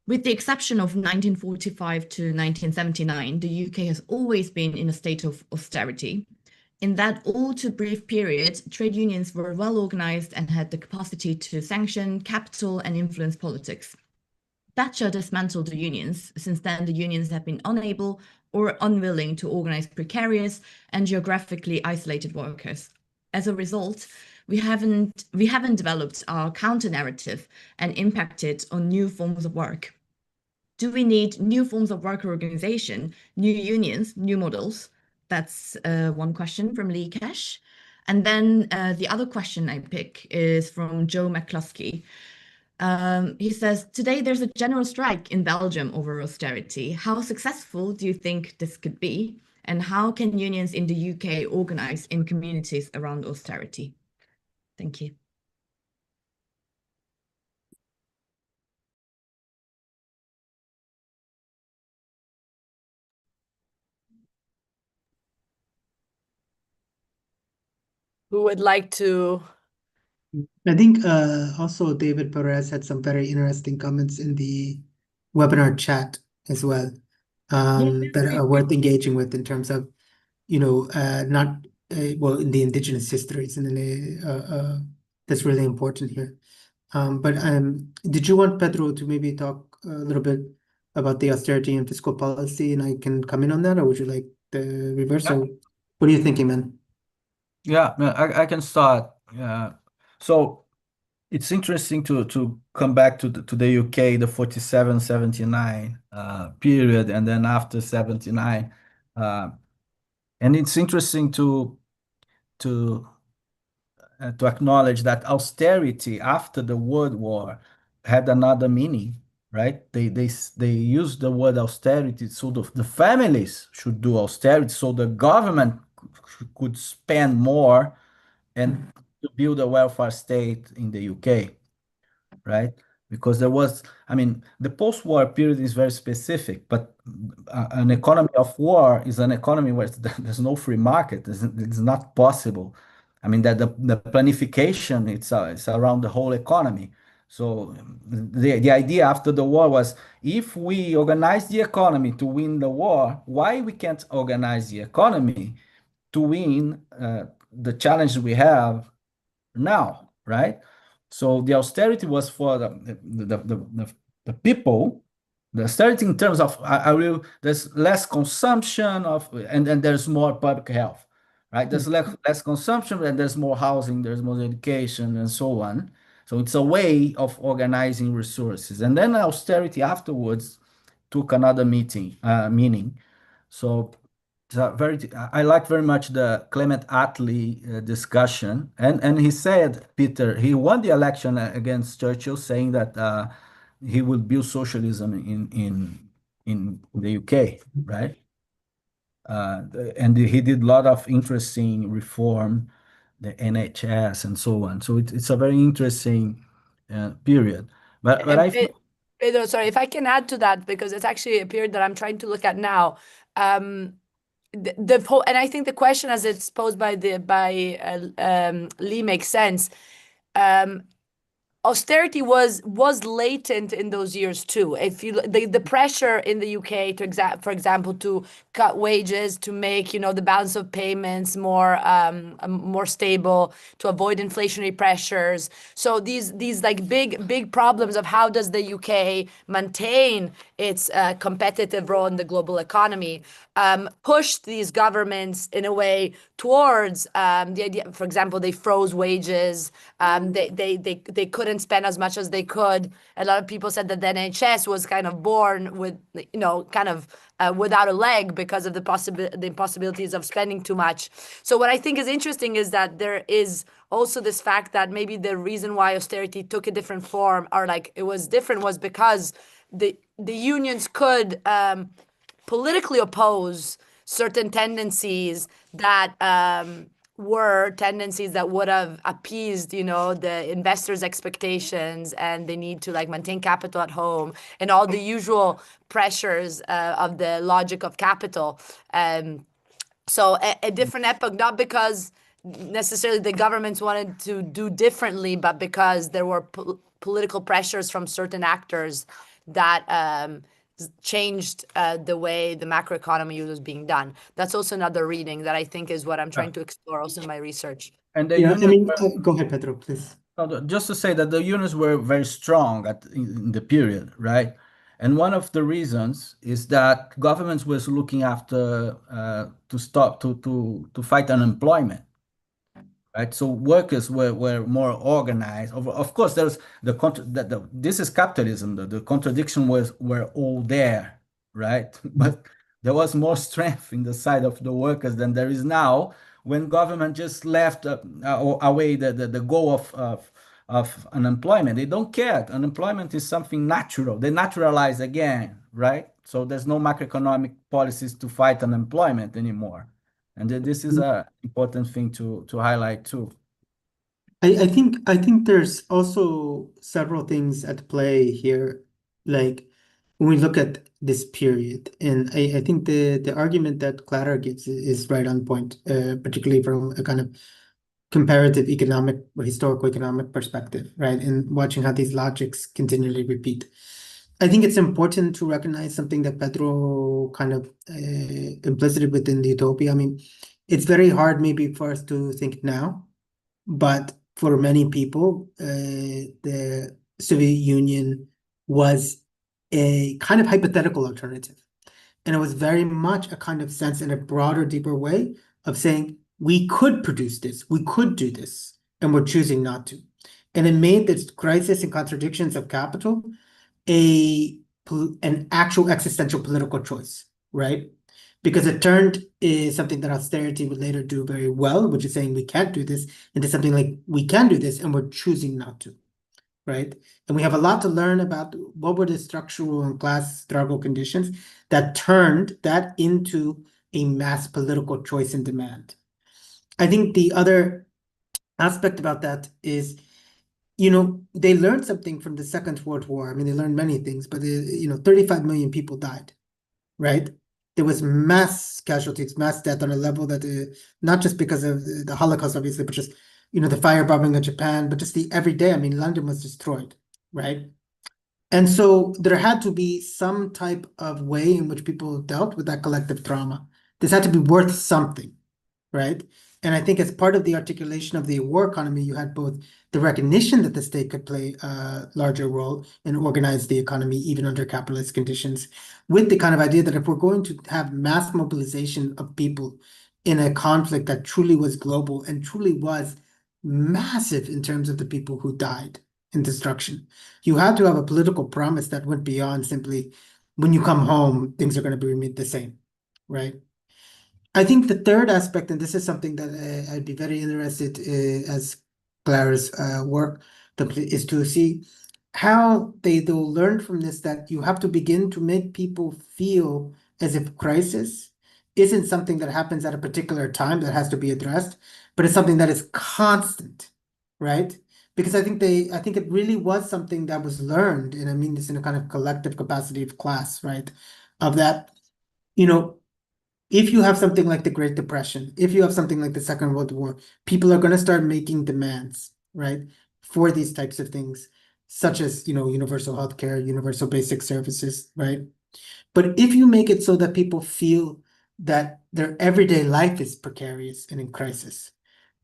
with the exception of 1945 to 1979, the UK has always been in a state of austerity. In that all too brief period, trade unions were well organized and had the capacity to sanction capital and influence politics. Thatcher dismantled the unions. Since then, the unions have been unable or unwilling to organize precarious and geographically isolated workers. As a result, we haven't developed our counter narrative and impacted on new forms of work. Do we need new forms of worker organization, new unions, new models? That's one question from Lee Cash. And then the other question I pick is from Joe McCluskey. He says, today there's a general strike in Belgium over austerity. How successful do you think this could be? And how can unions in the UK organize in communities around austerity? Thank you. Who would like to? I think also David Perez had some very interesting comments in the webinar chat as well, that are worth engaging with in terms of, not well, in the indigenous histories, and that's really important here. But did you want Pedro to maybe talk a little bit about the austerity and fiscal policy, and I can come in on that, or would you like the reverse? So what are you thinking, man? Yeah, I can start. So it's interesting to come back to the UK, the 47-79 period, and then after 79, and it's interesting to to acknowledge that austerity after the World War had another meaning, right? They used the word austerity so the families should do austerity, so the government could spend more and to build a welfare state in the UK, right? Because there was, I mean, the post-war period is very specific, but an economy of war is an economy where there's no free market. It's not possible. I mean, that the planification, it's around the whole economy. So the idea after the war was, if we organize the economy to win the war, why we can't organize the economy to win the challenge we have now, right? So the austerity was for the people. The austerity in terms of there's less consumption of and there's more public health, right? There's less consumption and there's more housing, there's more education and so on. So it's a way of organizing resources. And then austerity afterwards took another meaning. So I like very much the Clement Attlee discussion, and he said, Peter, he won the election against Churchill, saying that he would build socialism in the UK, right? And he did a lot of interesting reform, the NHS and so on. So it's a very interesting period. But I think, Pedro, sorry, if I can add to that, because it's actually a period that I'm trying to look at now. The whole, and I think the question as it's posed by Lee makes sense. Austerity was latent in those years too. If you the pressure in the UK for example, to cut wages, to make the balance of payments more stable, to avoid inflationary pressures. So these like big problems of how does the UK maintain its competitive role in the global economy pushed these governments in a way towards the idea. For example, they froze wages. They couldn't spend as much as they could. A lot of people said that the NHS was kind of born with, kind of without a leg because of the impossibilities of spending too much. So what I think is interesting is that there is also this fact that maybe the reason why austerity took a different form, or like it was different, was because the unions could politically oppose certain tendencies that were tendencies that would have appeased, the investors' expectations, and they need to like maintain capital at home and all the usual pressures of the logic of capital. So a different epoch, not because necessarily the governments wanted to do differently, but because there were political pressures from certain actors that changed the way the macroeconomy was being done. That's also another reading that I think is what I'm trying to explore also in my research. And the Yeah, I unions mean, were, go ahead, Pedro, please. just to say that the unions were very strong in the period, right? And one of the reasons is that governments was looking after to fight unemployment, right? So workers were more organized. Of course, there's this is capitalism. The contradiction were all there, right? But there was more strength in the side of the workers than there is now when government just left away the goal of unemployment. They don't care. Unemployment is something natural. They naturalize again, right? So there's no macroeconomic policies to fight unemployment anymore. And this is a important thing to highlight too. I think there's also several things at play here, like when we look at this period, and I think the argument that Clara gives is right on point, particularly from a kind of comparative economic or historical economic perspective, right? And watching how these logics continually repeat. I think it's important to recognize something that Pedro kind of implicit within the utopia. I mean, it's very hard maybe for us to think now, but for many people, the Soviet Union was a kind of hypothetical alternative. And it was very much a kind of sense in a broader, deeper way of saying, we could produce this, we could do this, and we're choosing not to. And it made this crisis and contradictions of capital an actual existential political choice, right? Because it turned something that austerity would later do very well, which is saying we can't do this, into something like we can do this and we're choosing not to, right? And we have a lot to learn about what were the structural and class struggle conditions that turned that into a mass political choice and demand. I think the other aspect about that is, they learned something from the Second World War. I mean, they learned many things, but 35 million people died, right? There was mass casualties, mass death on a level that not just because of the Holocaust, obviously, but just the firebombing of Japan, but just the everyday. I mean, London was destroyed, right? And so there had to be some type of way in which people dealt with that collective trauma. This had to be worth something, right? And I think as part of the articulation of the war economy, you had both the recognition that the state could play a larger role and organize the economy even under capitalist conditions, with the kind of idea that if we're going to have mass mobilization of people in a conflict that truly was global and truly was massive in terms of the people who died in destruction, you had to have a political promise that went beyond simply, when you come home, things are going to be the same, right? I think the third aspect, and this is something that I'd be very interested as Clara's work, is to see how they'll learn from this, that you have to begin to make people feel as if crisis isn't something that happens at a particular time that has to be addressed, but it's something that is constant, right? Because I think it really was something that was learned, and I mean this in a kind of collective capacity of class, right? Of that, if you have something like the Great Depression, if you have something like the Second World War, people are going to start making demands, right, for these types of things, such as, universal healthcare, universal basic services, right? But if you make it so that people feel that their everyday life is precarious and in crisis,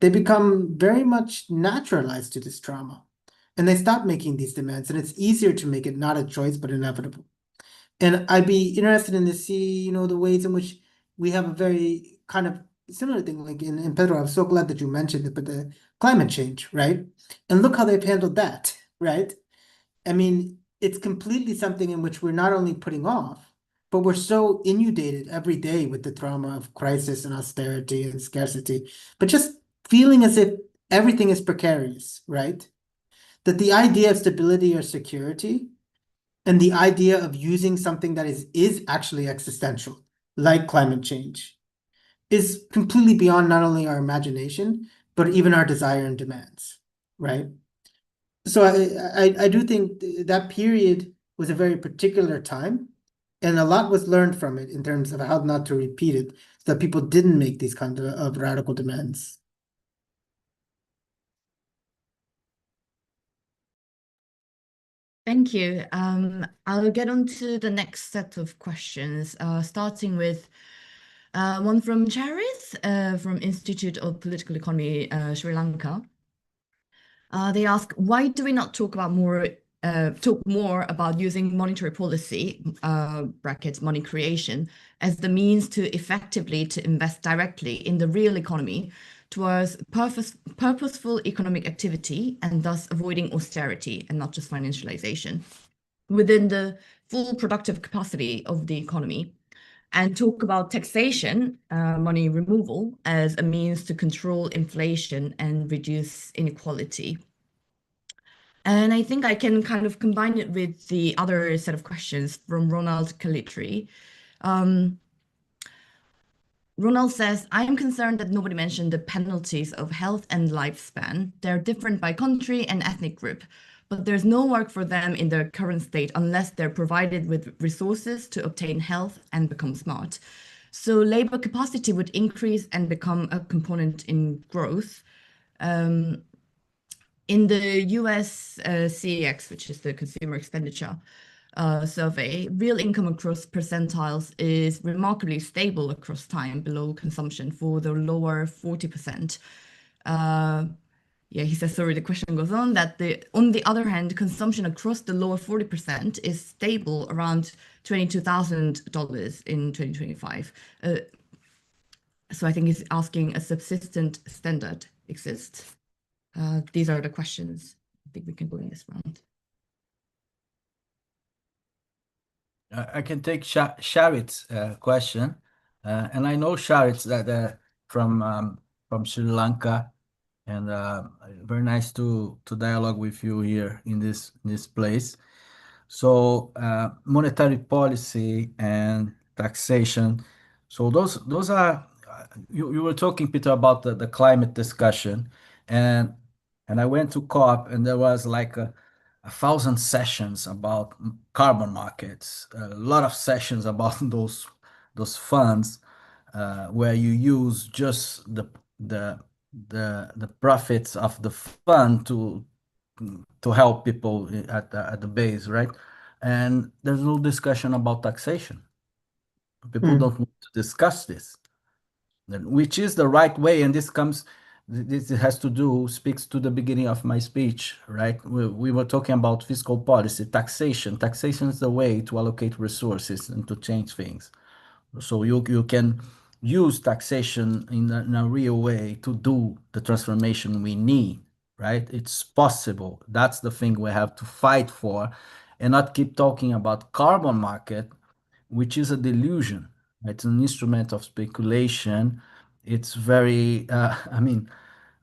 they become very much naturalized to this trauma, and they stop making these demands, and it's easier to make it not a choice, but inevitable. And I'd be interested in to see, the ways in which we have a very kind of similar thing, like in Pedro, I'm so glad that you mentioned it, but the climate change, right? And look how they've handled that, right? I mean, it's completely something in which we're not only putting off, but we're so inundated every day with the trauma of crisis and austerity and scarcity, but just feeling as if everything is precarious, right? That the idea of stability or security and the idea of using something that is actually existential, like climate change, is completely beyond not only our imagination, but even our desire and demands, right? So I do think that period was a very particular time, and a lot was learned from it in terms of how not to repeat it, so that people didn't make these kind of radical demands. Thank you. I'll get on to the next set of questions, starting with one from Charis from Institute of Political Economy, Sri Lanka. They ask, why do we not talk more about using monetary policy (brackets money creation) as the means to effectively to invest directly in the real economy towards purposeful economic activity and thus avoiding austerity and not just financialization within the full productive capacity of the economy, and talk about taxation, money removal, as a means to control inflation and reduce inequality. And I think I can kind of combine it with the other set of questions from Ronald Calitri. Ronald says, I am concerned that nobody mentioned the penalties of health and lifespan. They're different by country and ethnic group, but there's no work for them in their current state unless they're provided with resources to obtain health and become smart. So labor capacity would increase and become a component in growth. In the US CEX, which is the Consumer Expenditure survey, real income across percentiles is remarkably stable across time below consumption for the lower 40%. Yeah, he says, sorry, the question goes on that on the other hand, consumption across the lower 40% is stable around $22,000 in 2025. So I think he's asking a subsistent standard exists. These are the questions. I think we can go in this round. I can take Sharit's question, and I know Sharit's that from Sri Lanka, and very nice to dialogue with you here in this place. So monetary policy and taxation. So those are you were talking, Peter, about the climate discussion, and I went to COP, and there was like a thousand sessions about carbon markets, a lot of sessions about those funds where you use just the profits of the fund to help people at the base, right? And there's no discussion about taxation. People don't want to discuss this, which is the right way. And this has to do, speaks to the beginning of my speech, right? We were talking about fiscal policy, taxation. Taxation is the way to allocate resources and to change things. So you can use taxation in a real way to do the transformation we need, right? It's possible. That's the thing we have to fight for, and not keep talking about carbon market, which is a delusion. It's an instrument of speculation. It's very, I mean,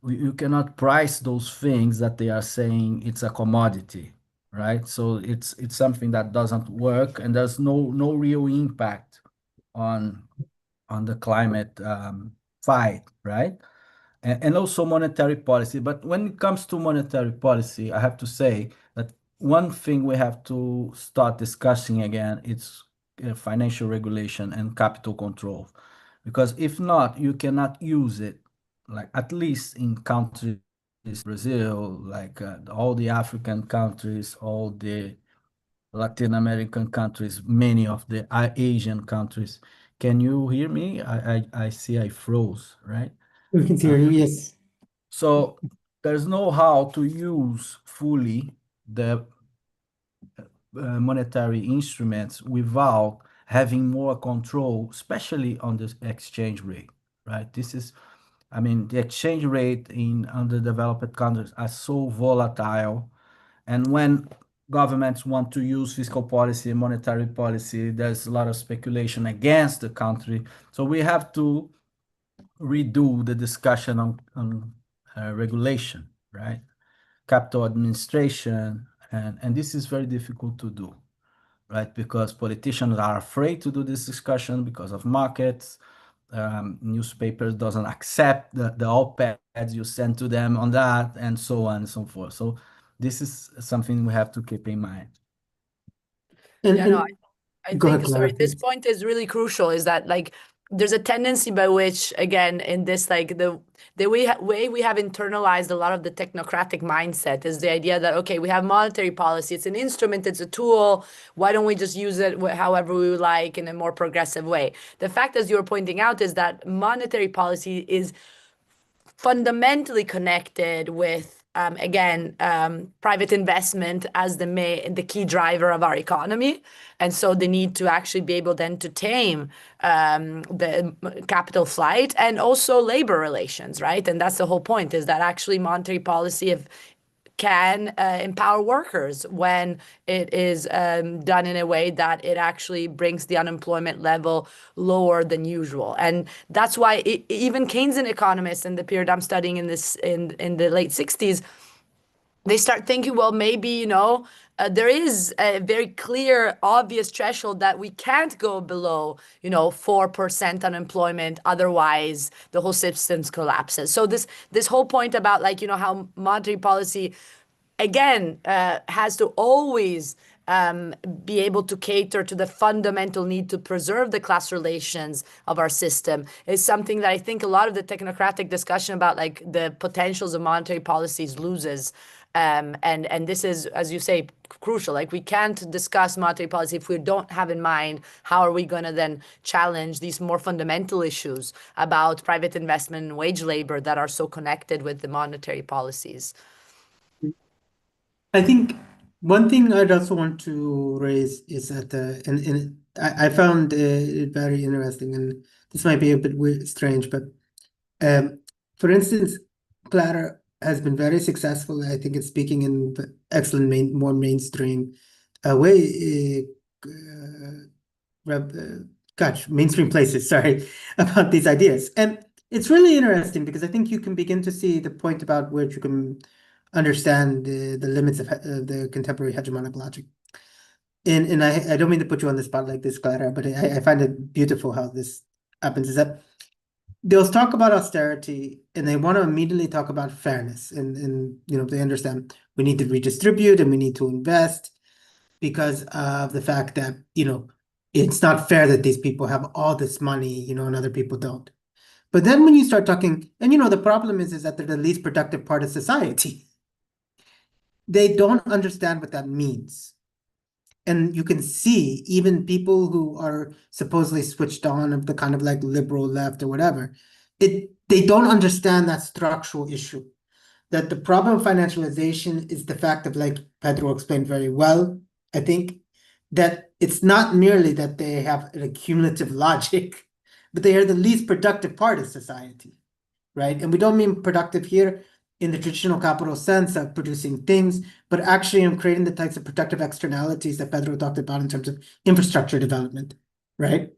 you cannot price those things that they are saying it's a commodity, right? So it's something that doesn't work, and there's no real impact on the climate fight, right? And also monetary policy. But when it comes to monetary policy, I have to say that one thing we have to start discussing again is financial regulation and capital control, because if not, you cannot use it, like at least in countries, Brazil, like all the African countries, all the Latin American countries, many of the Asian countries. Can you hear me? I see I froze, right? We can hear you, yes. So there's no how to use fully the monetary instruments without having more control, especially on the exchange rate, right? I mean, the exchange rate in underdeveloped countries are so volatile. And when governments want to use fiscal policy and monetary policy, there's a lot of speculation against the country. So we have to redo the discussion on regulation, right? Capital administration, and this is very difficult to do, right? Because politicians are afraid to do this discussion because of markets. newspapers doesn't accept the op-eds you send to them on that, and so on and so forth. So this is something we have to keep in mind. And, Yeah, no, and I go think, ahead, sorry, Clara, this please. point is really crucial, is that like there's a tendency by which, again, in this like the way we have internalized a lot of the technocratic mindset is the idea that, okay, we have monetary policy, it's an instrument, it's a tool, why don't we just use it however we would like in a more progressive way? The fact, as you were pointing out, is that monetary policy is fundamentally connected with again private investment as the key driver of our economy, and so the need to actually be able then to tame the capital flight and also labor relations, right? And that's the whole point, is that actually monetary policy can empower workers when it is done in a way that it actually brings the unemployment level lower than usual. And that's why even Keynesian economists in the period I'm studying in the late 60s, they start thinking, well, maybe, there is a very clear, obvious threshold that we can't go below, 4% unemployment. Otherwise, the whole system collapses. So this whole point about how monetary policy, again, has to always be able to cater to the fundamental need to preserve the class relations of our system is something that I think a lot of the technocratic discussion about the potentials of monetary policies loses. And this is, as you say, crucial. We can't discuss monetary policy if we don't have in mind how are we going to then challenge these more fundamental issues about private investment and wage labor that are so connected with the monetary policies. I think one thing I'd also want to raise is that, I found it very interesting, and this might be a bit weird, strange, but for instance, Clara has been very successful. I think it's speaking in excellent, more mainstream way, mainstream places, sorry, about these ideas. And it's really interesting because I think you can begin to see the point about which you can understand the limits of the contemporary hegemonic logic. And I don't mean to put you on the spot like this, Clara, but I find it beautiful how this happens, is that they'll talk about austerity and they want to immediately talk about fairness. And they understand we need to redistribute and we need to invest because of the fact that, it's not fair that these people have all this money, and other people don't. But then when you start talking, and the problem is that they're the least productive part of society. They don't understand what that means. And you can see even people who are supposedly switched on of the kind of liberal left or whatever, they don't understand that structural issue. That the problem of financialization is the fact of, like Pedro explained very well, I think, that it's not merely that they have an accumulative logic, but they are the least productive part of society, right? And we don't mean productive here in the traditional capital sense of producing things, but actually in creating the types of productive externalities that Pedro talked about in terms of infrastructure development, right?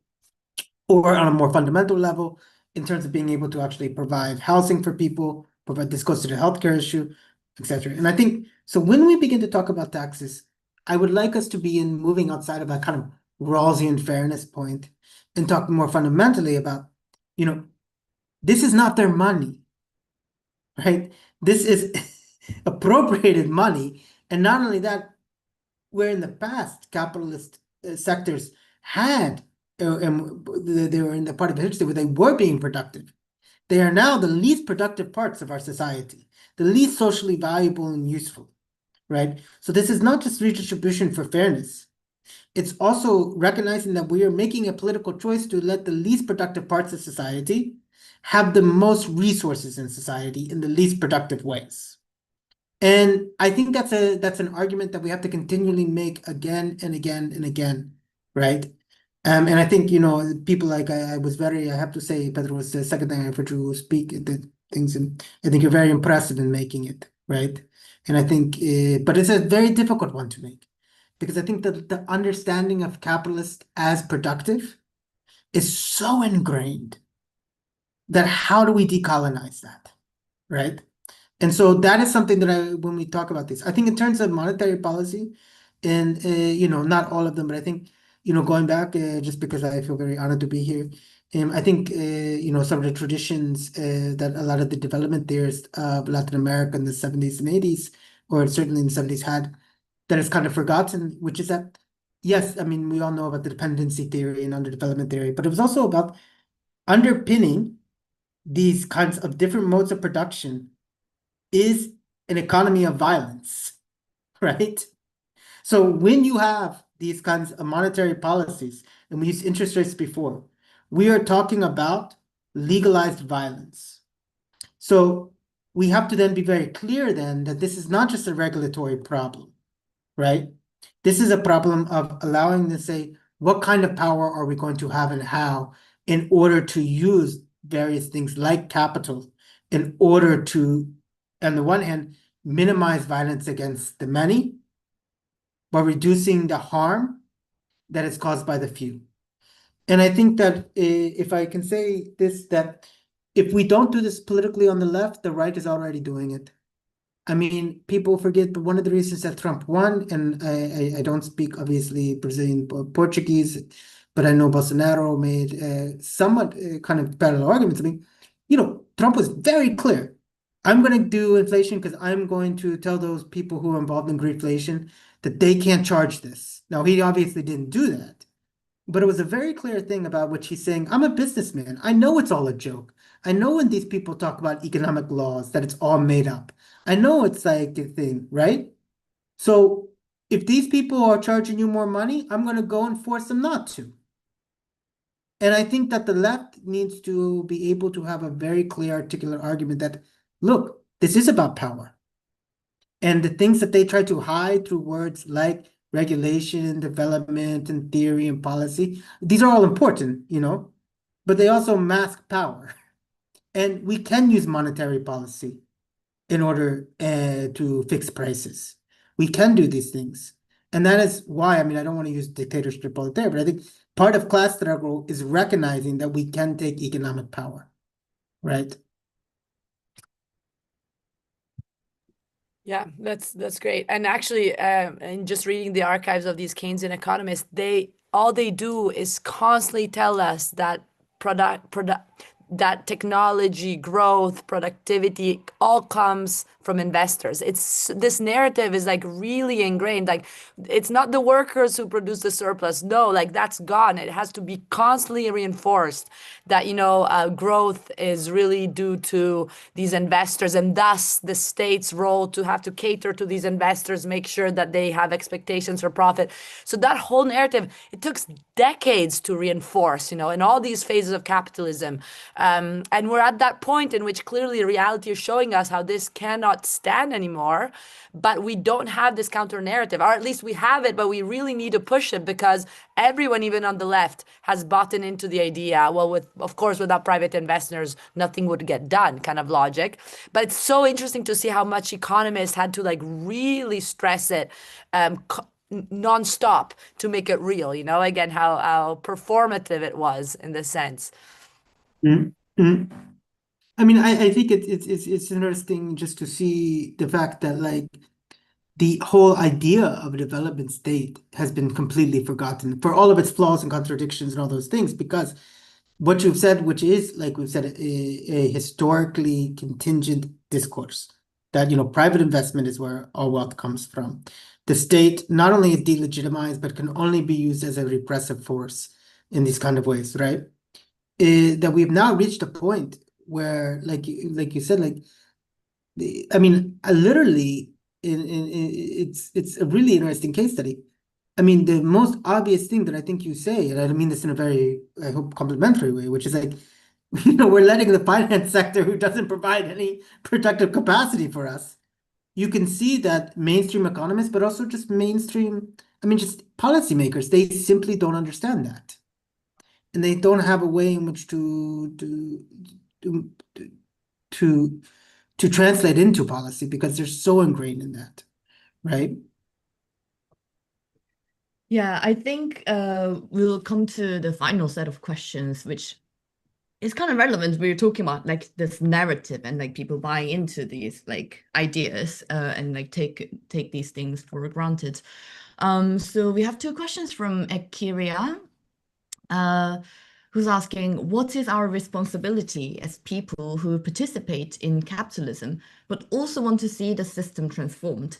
Or on a more fundamental level, in terms of being able to actually provide housing for people, this goes to the healthcare issue, etc. And I think, so when we begin to talk about taxes, I would like us to be moving outside of that kind of Rawlsian fairness point and talk more fundamentally about, this is not their money, right? This is appropriated money. And not only that, where in the past capitalist sectors had, they were in the part of history where they were being productive. They are now the least productive parts of our society, the least socially valuable and useful, right? So this is not just redistribution for fairness. It's also recognizing that we are making a political choice to let the least productive parts of society have the most resources in society in the least productive ways. And I think that's an argument that we have to continually make again and again and again, right? And I think, people like I have to say, Pedro, was the second time I heard you speak at the things, and I think you're very impressive in making it, right? And I think, but it's a very difficult one to make because I think that the understanding of capitalist as productive is so ingrained that how do we decolonize that, right? And so that is something that when we talk about this, I think in terms of monetary policy, and not all of them, but I think going back, just because I feel very honored to be here, I think, some of the traditions that a lot of the development theorists of Latin America in the 70s and 80s, or certainly in the 70s, had, that is kind of forgotten, which is that, yes, I mean, we all know about the dependency theory and underdevelopment theory, but it was also about underpinning these kinds of different modes of production is an economy of violence, right? So when you have these kinds of monetary policies, and we used interest rates before, we are talking about legalized violence. So we have to then be very clear then that this is not just a regulatory problem, right? This is a problem of allowing to say, what kind of power are we going to have and how, in order to use various things like capital in order to, on the one hand, minimize violence against the many, while reducing the harm that is caused by the few. And I think that if I can say this, that if we don't do this politically on the left, the right is already doing it. I mean, people forget, but one of the reasons that Trump won, and I don't speak obviously Brazilian or Portuguese, but I know Bolsonaro made somewhat kind of parallel arguments. I mean, Trump was very clear. I'm going to do inflation because I'm going to tell those people who are involved in greedflation that they can't charge this. Now, he obviously didn't do that, but it was a very clear thing about which he's saying, I'm a businessman. I know it's all a joke. I know when these people talk about economic laws that it's all made up. I know it's like a thing, right? So if these people are charging you more money, I'm going to go and force them not to. And I think that the left needs to be able to have a very clear, articulate argument that, look, this is about power. And the things that they try to hide through words like regulation, development, and theory and policy, these are all important, but they also mask power. And we can use monetary policy in order to fix prices. We can do these things. And that is why, I mean, I don't want to use dictatorship all there, but I think part of class struggle is recognizing that we can take economic power, right? Yeah, that's great. And actually, and just reading the archives of these Keynesian economists, all they do is constantly tell us that that technology, growth, productivity all comes from investors. This narrative is like really ingrained. Like, it's not the workers who produce the surplus. No, like that's gone. It has to be constantly reinforced that, growth is really due to these investors, and thus the state's role to have to cater to these investors, make sure that they have expectations for profit. So that whole narrative, it took decades to reinforce, in all these phases of capitalism. And we're at that point in which clearly reality is showing us how this cannot stand anymore, but we don't have this counter narrative, or at least we have it, but we really need to push it because everyone, even on the left, has bought into the idea, well, of course, without private investors, nothing would get done kind of logic. But it's so interesting to see how much economists had to like really stress it nonstop to make it real, again, how performative it was in this sense. Mm-hmm. I mean, I think it's interesting just to see the fact that like the whole idea of a development state has been completely forgotten for all of its flaws and contradictions and all those things, because what you've said, which is, like we've said, a historically contingent discourse, that, private investment is where all wealth comes from. The state not only is delegitimized, but can only be used as a repressive force in these kind of ways, right? That we've now reached a point where, like you said, like, I mean, literally, it's a really interesting case study. I mean, the most obvious thing that I think you say, and I mean this in a very, I hope, complimentary way, which is like, we're letting the finance sector, who doesn't provide any productive capacity for us. You can see that mainstream economists, but also just mainstream, I mean, just policymakers, they simply don't understand that. And they don't have a way in which to, to translate into policy because they're so ingrained in that, right? Yeah, I think we'll come to the final set of questions, which it's kind of relevant. We were talking about like this narrative and like people buying into these like ideas and like take these things for granted. So we have two questions from Akiria, who's asking, what is our responsibility as people who participate in capitalism, but also want to see the system transformed?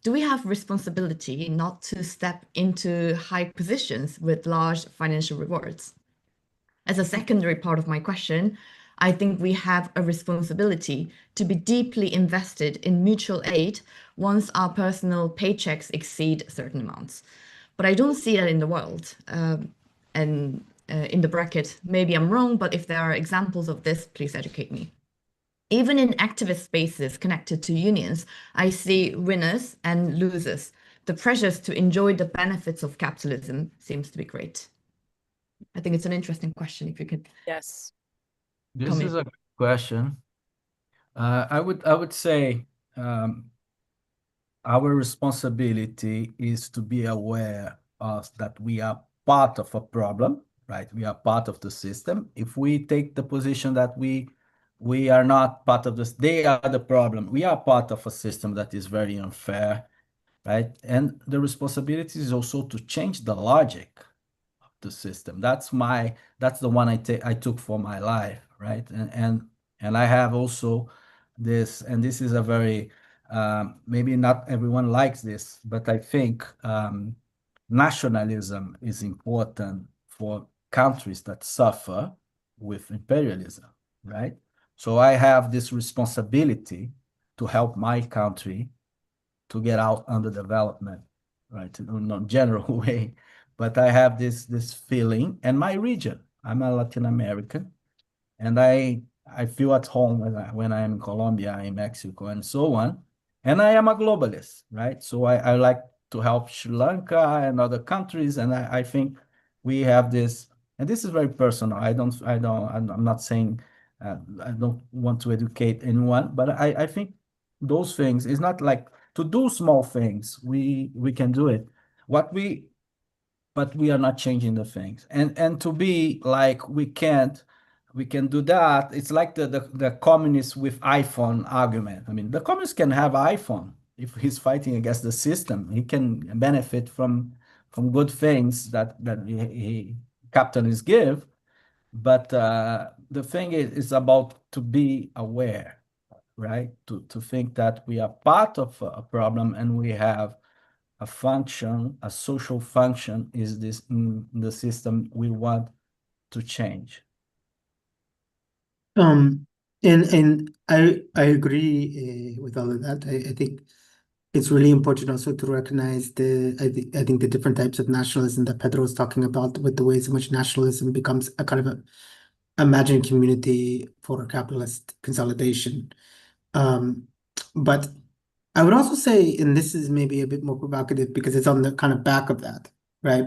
Do we have responsibility not to step into high positions with large financial rewards? As a secondary part of my question, I think we have a responsibility to be deeply invested in mutual aid once our personal paychecks exceed certain amounts. But I don't see that in the world. And in the bracket, maybe I'm wrong, but if there are examples of this, please educate me. Even in activist spaces connected to unions, I see winners and losers. The pressures to enjoy the benefits of capitalism seems to be great. I think it's an interesting question. If you could Yes. This comment. is a good question. I would say our responsibility is to be aware of that we are part of a problem, right? We are part of the system. If we take the position that we are not part of this, they are the problem. We are part of a system that is very unfair, right? And the responsibility is also to change the logic of the system. That's the one I took for my life, right? And I have also this, and this is a very maybe not everyone likes this, but I think nationalism is important for countries that suffer with imperialism, right? So I have this responsibility to help my country to get out under development, right? In a general way, but I have this feeling, and my region. I'm a Latin American, and I feel at home when I am in Colombia, in Mexico, and so on. And I am a globalist, right? So I like to help Sri Lanka and other countries, and I think we have this, and this is very personal. I'm not saying I don't want to educate anyone, but I think those things is not like to do small things. We can do it. But we are not changing the things. And to be like we can do that. It's like the communists with iPhone argument. I mean, the communist can have iPhone if he's fighting against the system. He can benefit from good things that capitalists give. But the thing is about to be aware, right? To think that we are part of a problem and we have a function, a social function is this in the system we want to change. And I agree with all of that. I think it's really important also to recognize I think the different types of nationalism that Pedro was talking about, with the ways in which nationalism becomes a kind of a imagined community for capitalist consolidation. But I would also say, and this is maybe a bit more provocative because it's on the kind of back of that, right?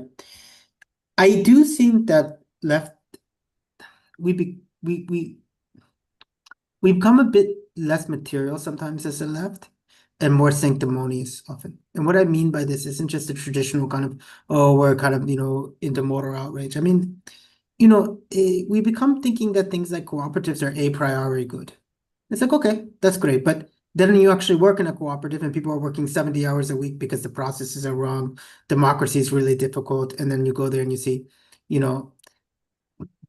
I do think that we become a bit less material sometimes as a left and more sanctimonious often. And what I mean by this isn't just the traditional kind of, oh, we're kind of, into moral outrage. I mean, we become thinking that things like cooperatives are a priori good. It's like, okay, that's great. But then you actually work in a cooperative and people are working 70 hours a week because the processes are wrong. Democracy is really difficult. And then you go there and you see,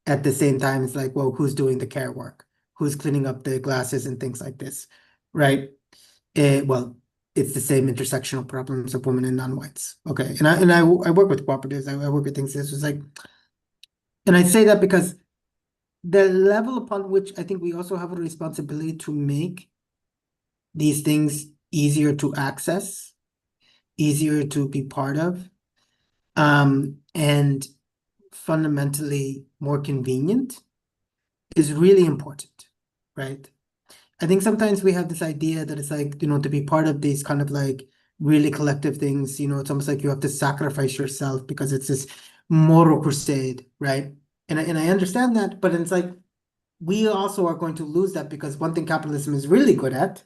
at the same time, it's like, well, who's doing the care work? Who's cleaning up the glasses and things like this, right? Well, it's the same intersectional problems of women and non-whites. Okay, and I work with cooperatives. I work with things. This was like, and I say that because the level upon which I think we also have a responsibility to make these things easier to access, easier to be part of, and fundamentally more convenient is really important, right? I think sometimes we have this idea that it's like, to be part of these kind of like really collective things, it's almost like you have to sacrifice yourself because it's this moral crusade, right? And I understand that, but it's like we also are going to lose that because one thing capitalism is really good at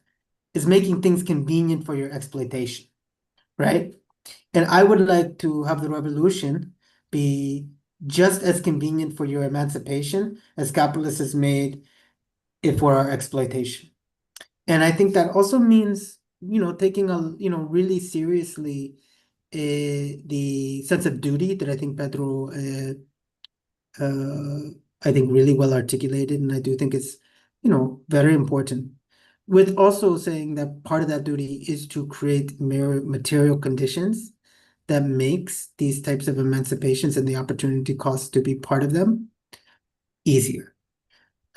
is making things convenient for your exploitation, right? And I would like to have the revolution be just as convenient for your emancipation as capitalists has made it for our exploitation. And I think that also means, taking really seriously the sense of duty that I think Pedro I think really well articulated, and I do think it's, very important. With also saying that part of that duty is to create material conditions that makes these types of emancipations and the opportunity costs to be part of them easier.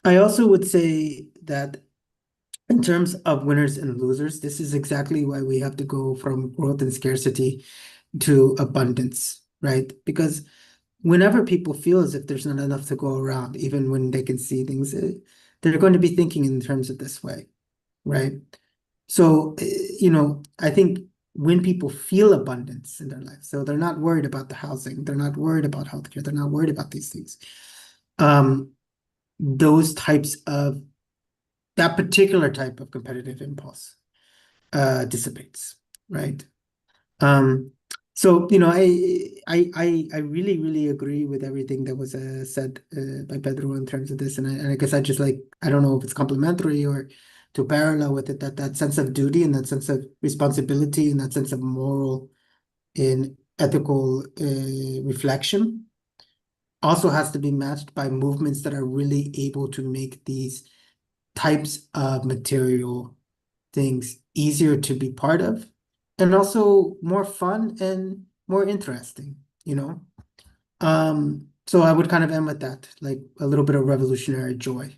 I also would say that in terms of winners and losers, this is exactly why we have to go from growth and scarcity to abundance, right? Because whenever people feel as if there's not enough to go around, even when they can see things, they're going to be thinking in terms of this way, right? So, I think when people feel abundance in their life, so they're not worried about the housing, they're not worried about healthcare, they're not worried about these things. Those types of that particular type of competitive impulse dissipates, right? So I really really agree with everything that was said by Pedro in terms of this, and I guess I don't know if it's complementary or to parallel with it, that sense of duty and that sense of responsibility and that sense of moral and ethical reflection also has to be matched by movements that are really able to make these types of material things easier to be part of and also more fun and more interesting, So I would kind of end with that, like a little bit of revolutionary joy.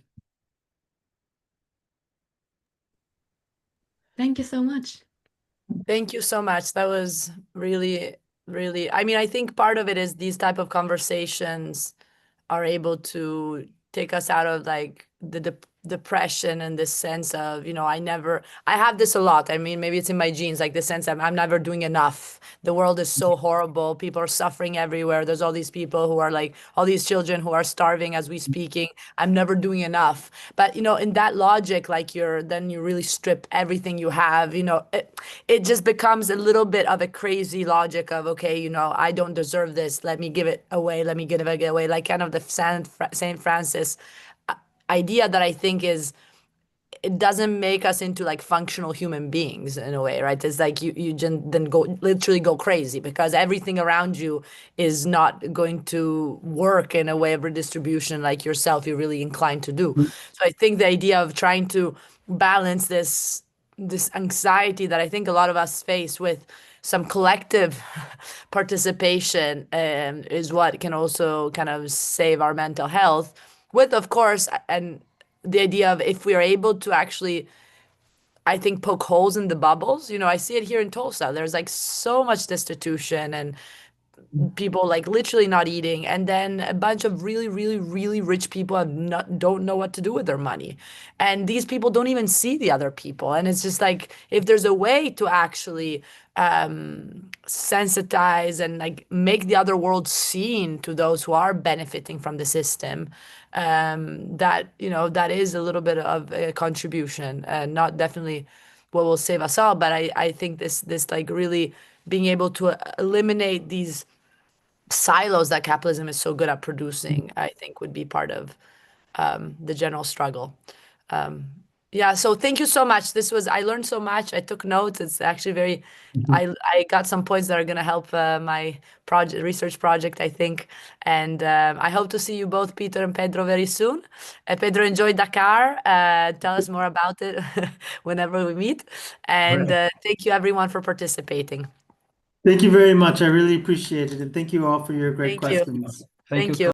Thank you so much. Thank you so much. That was really, really, I mean, I think part of it is these type of conversations are able to take us out of like the depression and this sense of, I have this a lot. I mean, maybe it's in my genes, like the sense I'm never doing enough. The world is so horrible. People are suffering everywhere. There's all these people who are like, all these children who are starving as we speaking. I'm never doing enough. But, in that logic, like then you really strip everything you have, it just becomes a little bit of a crazy logic of, okay, I don't deserve this. Let me give it away. Let me give it away. Like kind of the Saint Francis idea that I think it doesn't make us into like functional human beings in a way, right? It's like you then literally go crazy because everything around you is not going to work in a way of redistribution like yourself you're really inclined to do. So I think the idea of trying to balance this anxiety that I think a lot of us face with some collective participation is what can also kind of save our mental health with, of course, and the idea of if we are able to actually, I think, poke holes in the bubbles. I see it here in Tulsa. There's like so much destitution and people like literally not eating, and then a bunch of really really really rich people don't know what to do with their money, and these people don't even see the other people, and it's just like if there's a way to actually sensitize and like make the other world seen to those who are benefiting from the system, that is a little bit of a contribution, and not definitely what will save us all, but I think this like really being able to eliminate these silos that capitalism is so good at producing, I think would be part of the general struggle. Yeah, so thank you so much. I learned so much. I took notes. It's actually I got some points that are going to help my research project, I think. And I hope to see you both, Peter and Pedro, very soon. Pedro, enjoy Dakar. Tell us more about it whenever we meet. And thank you everyone for participating. Thank you very much. I really appreciate it. And thank you all for your great Thank you. questions. Thank you. Thank you.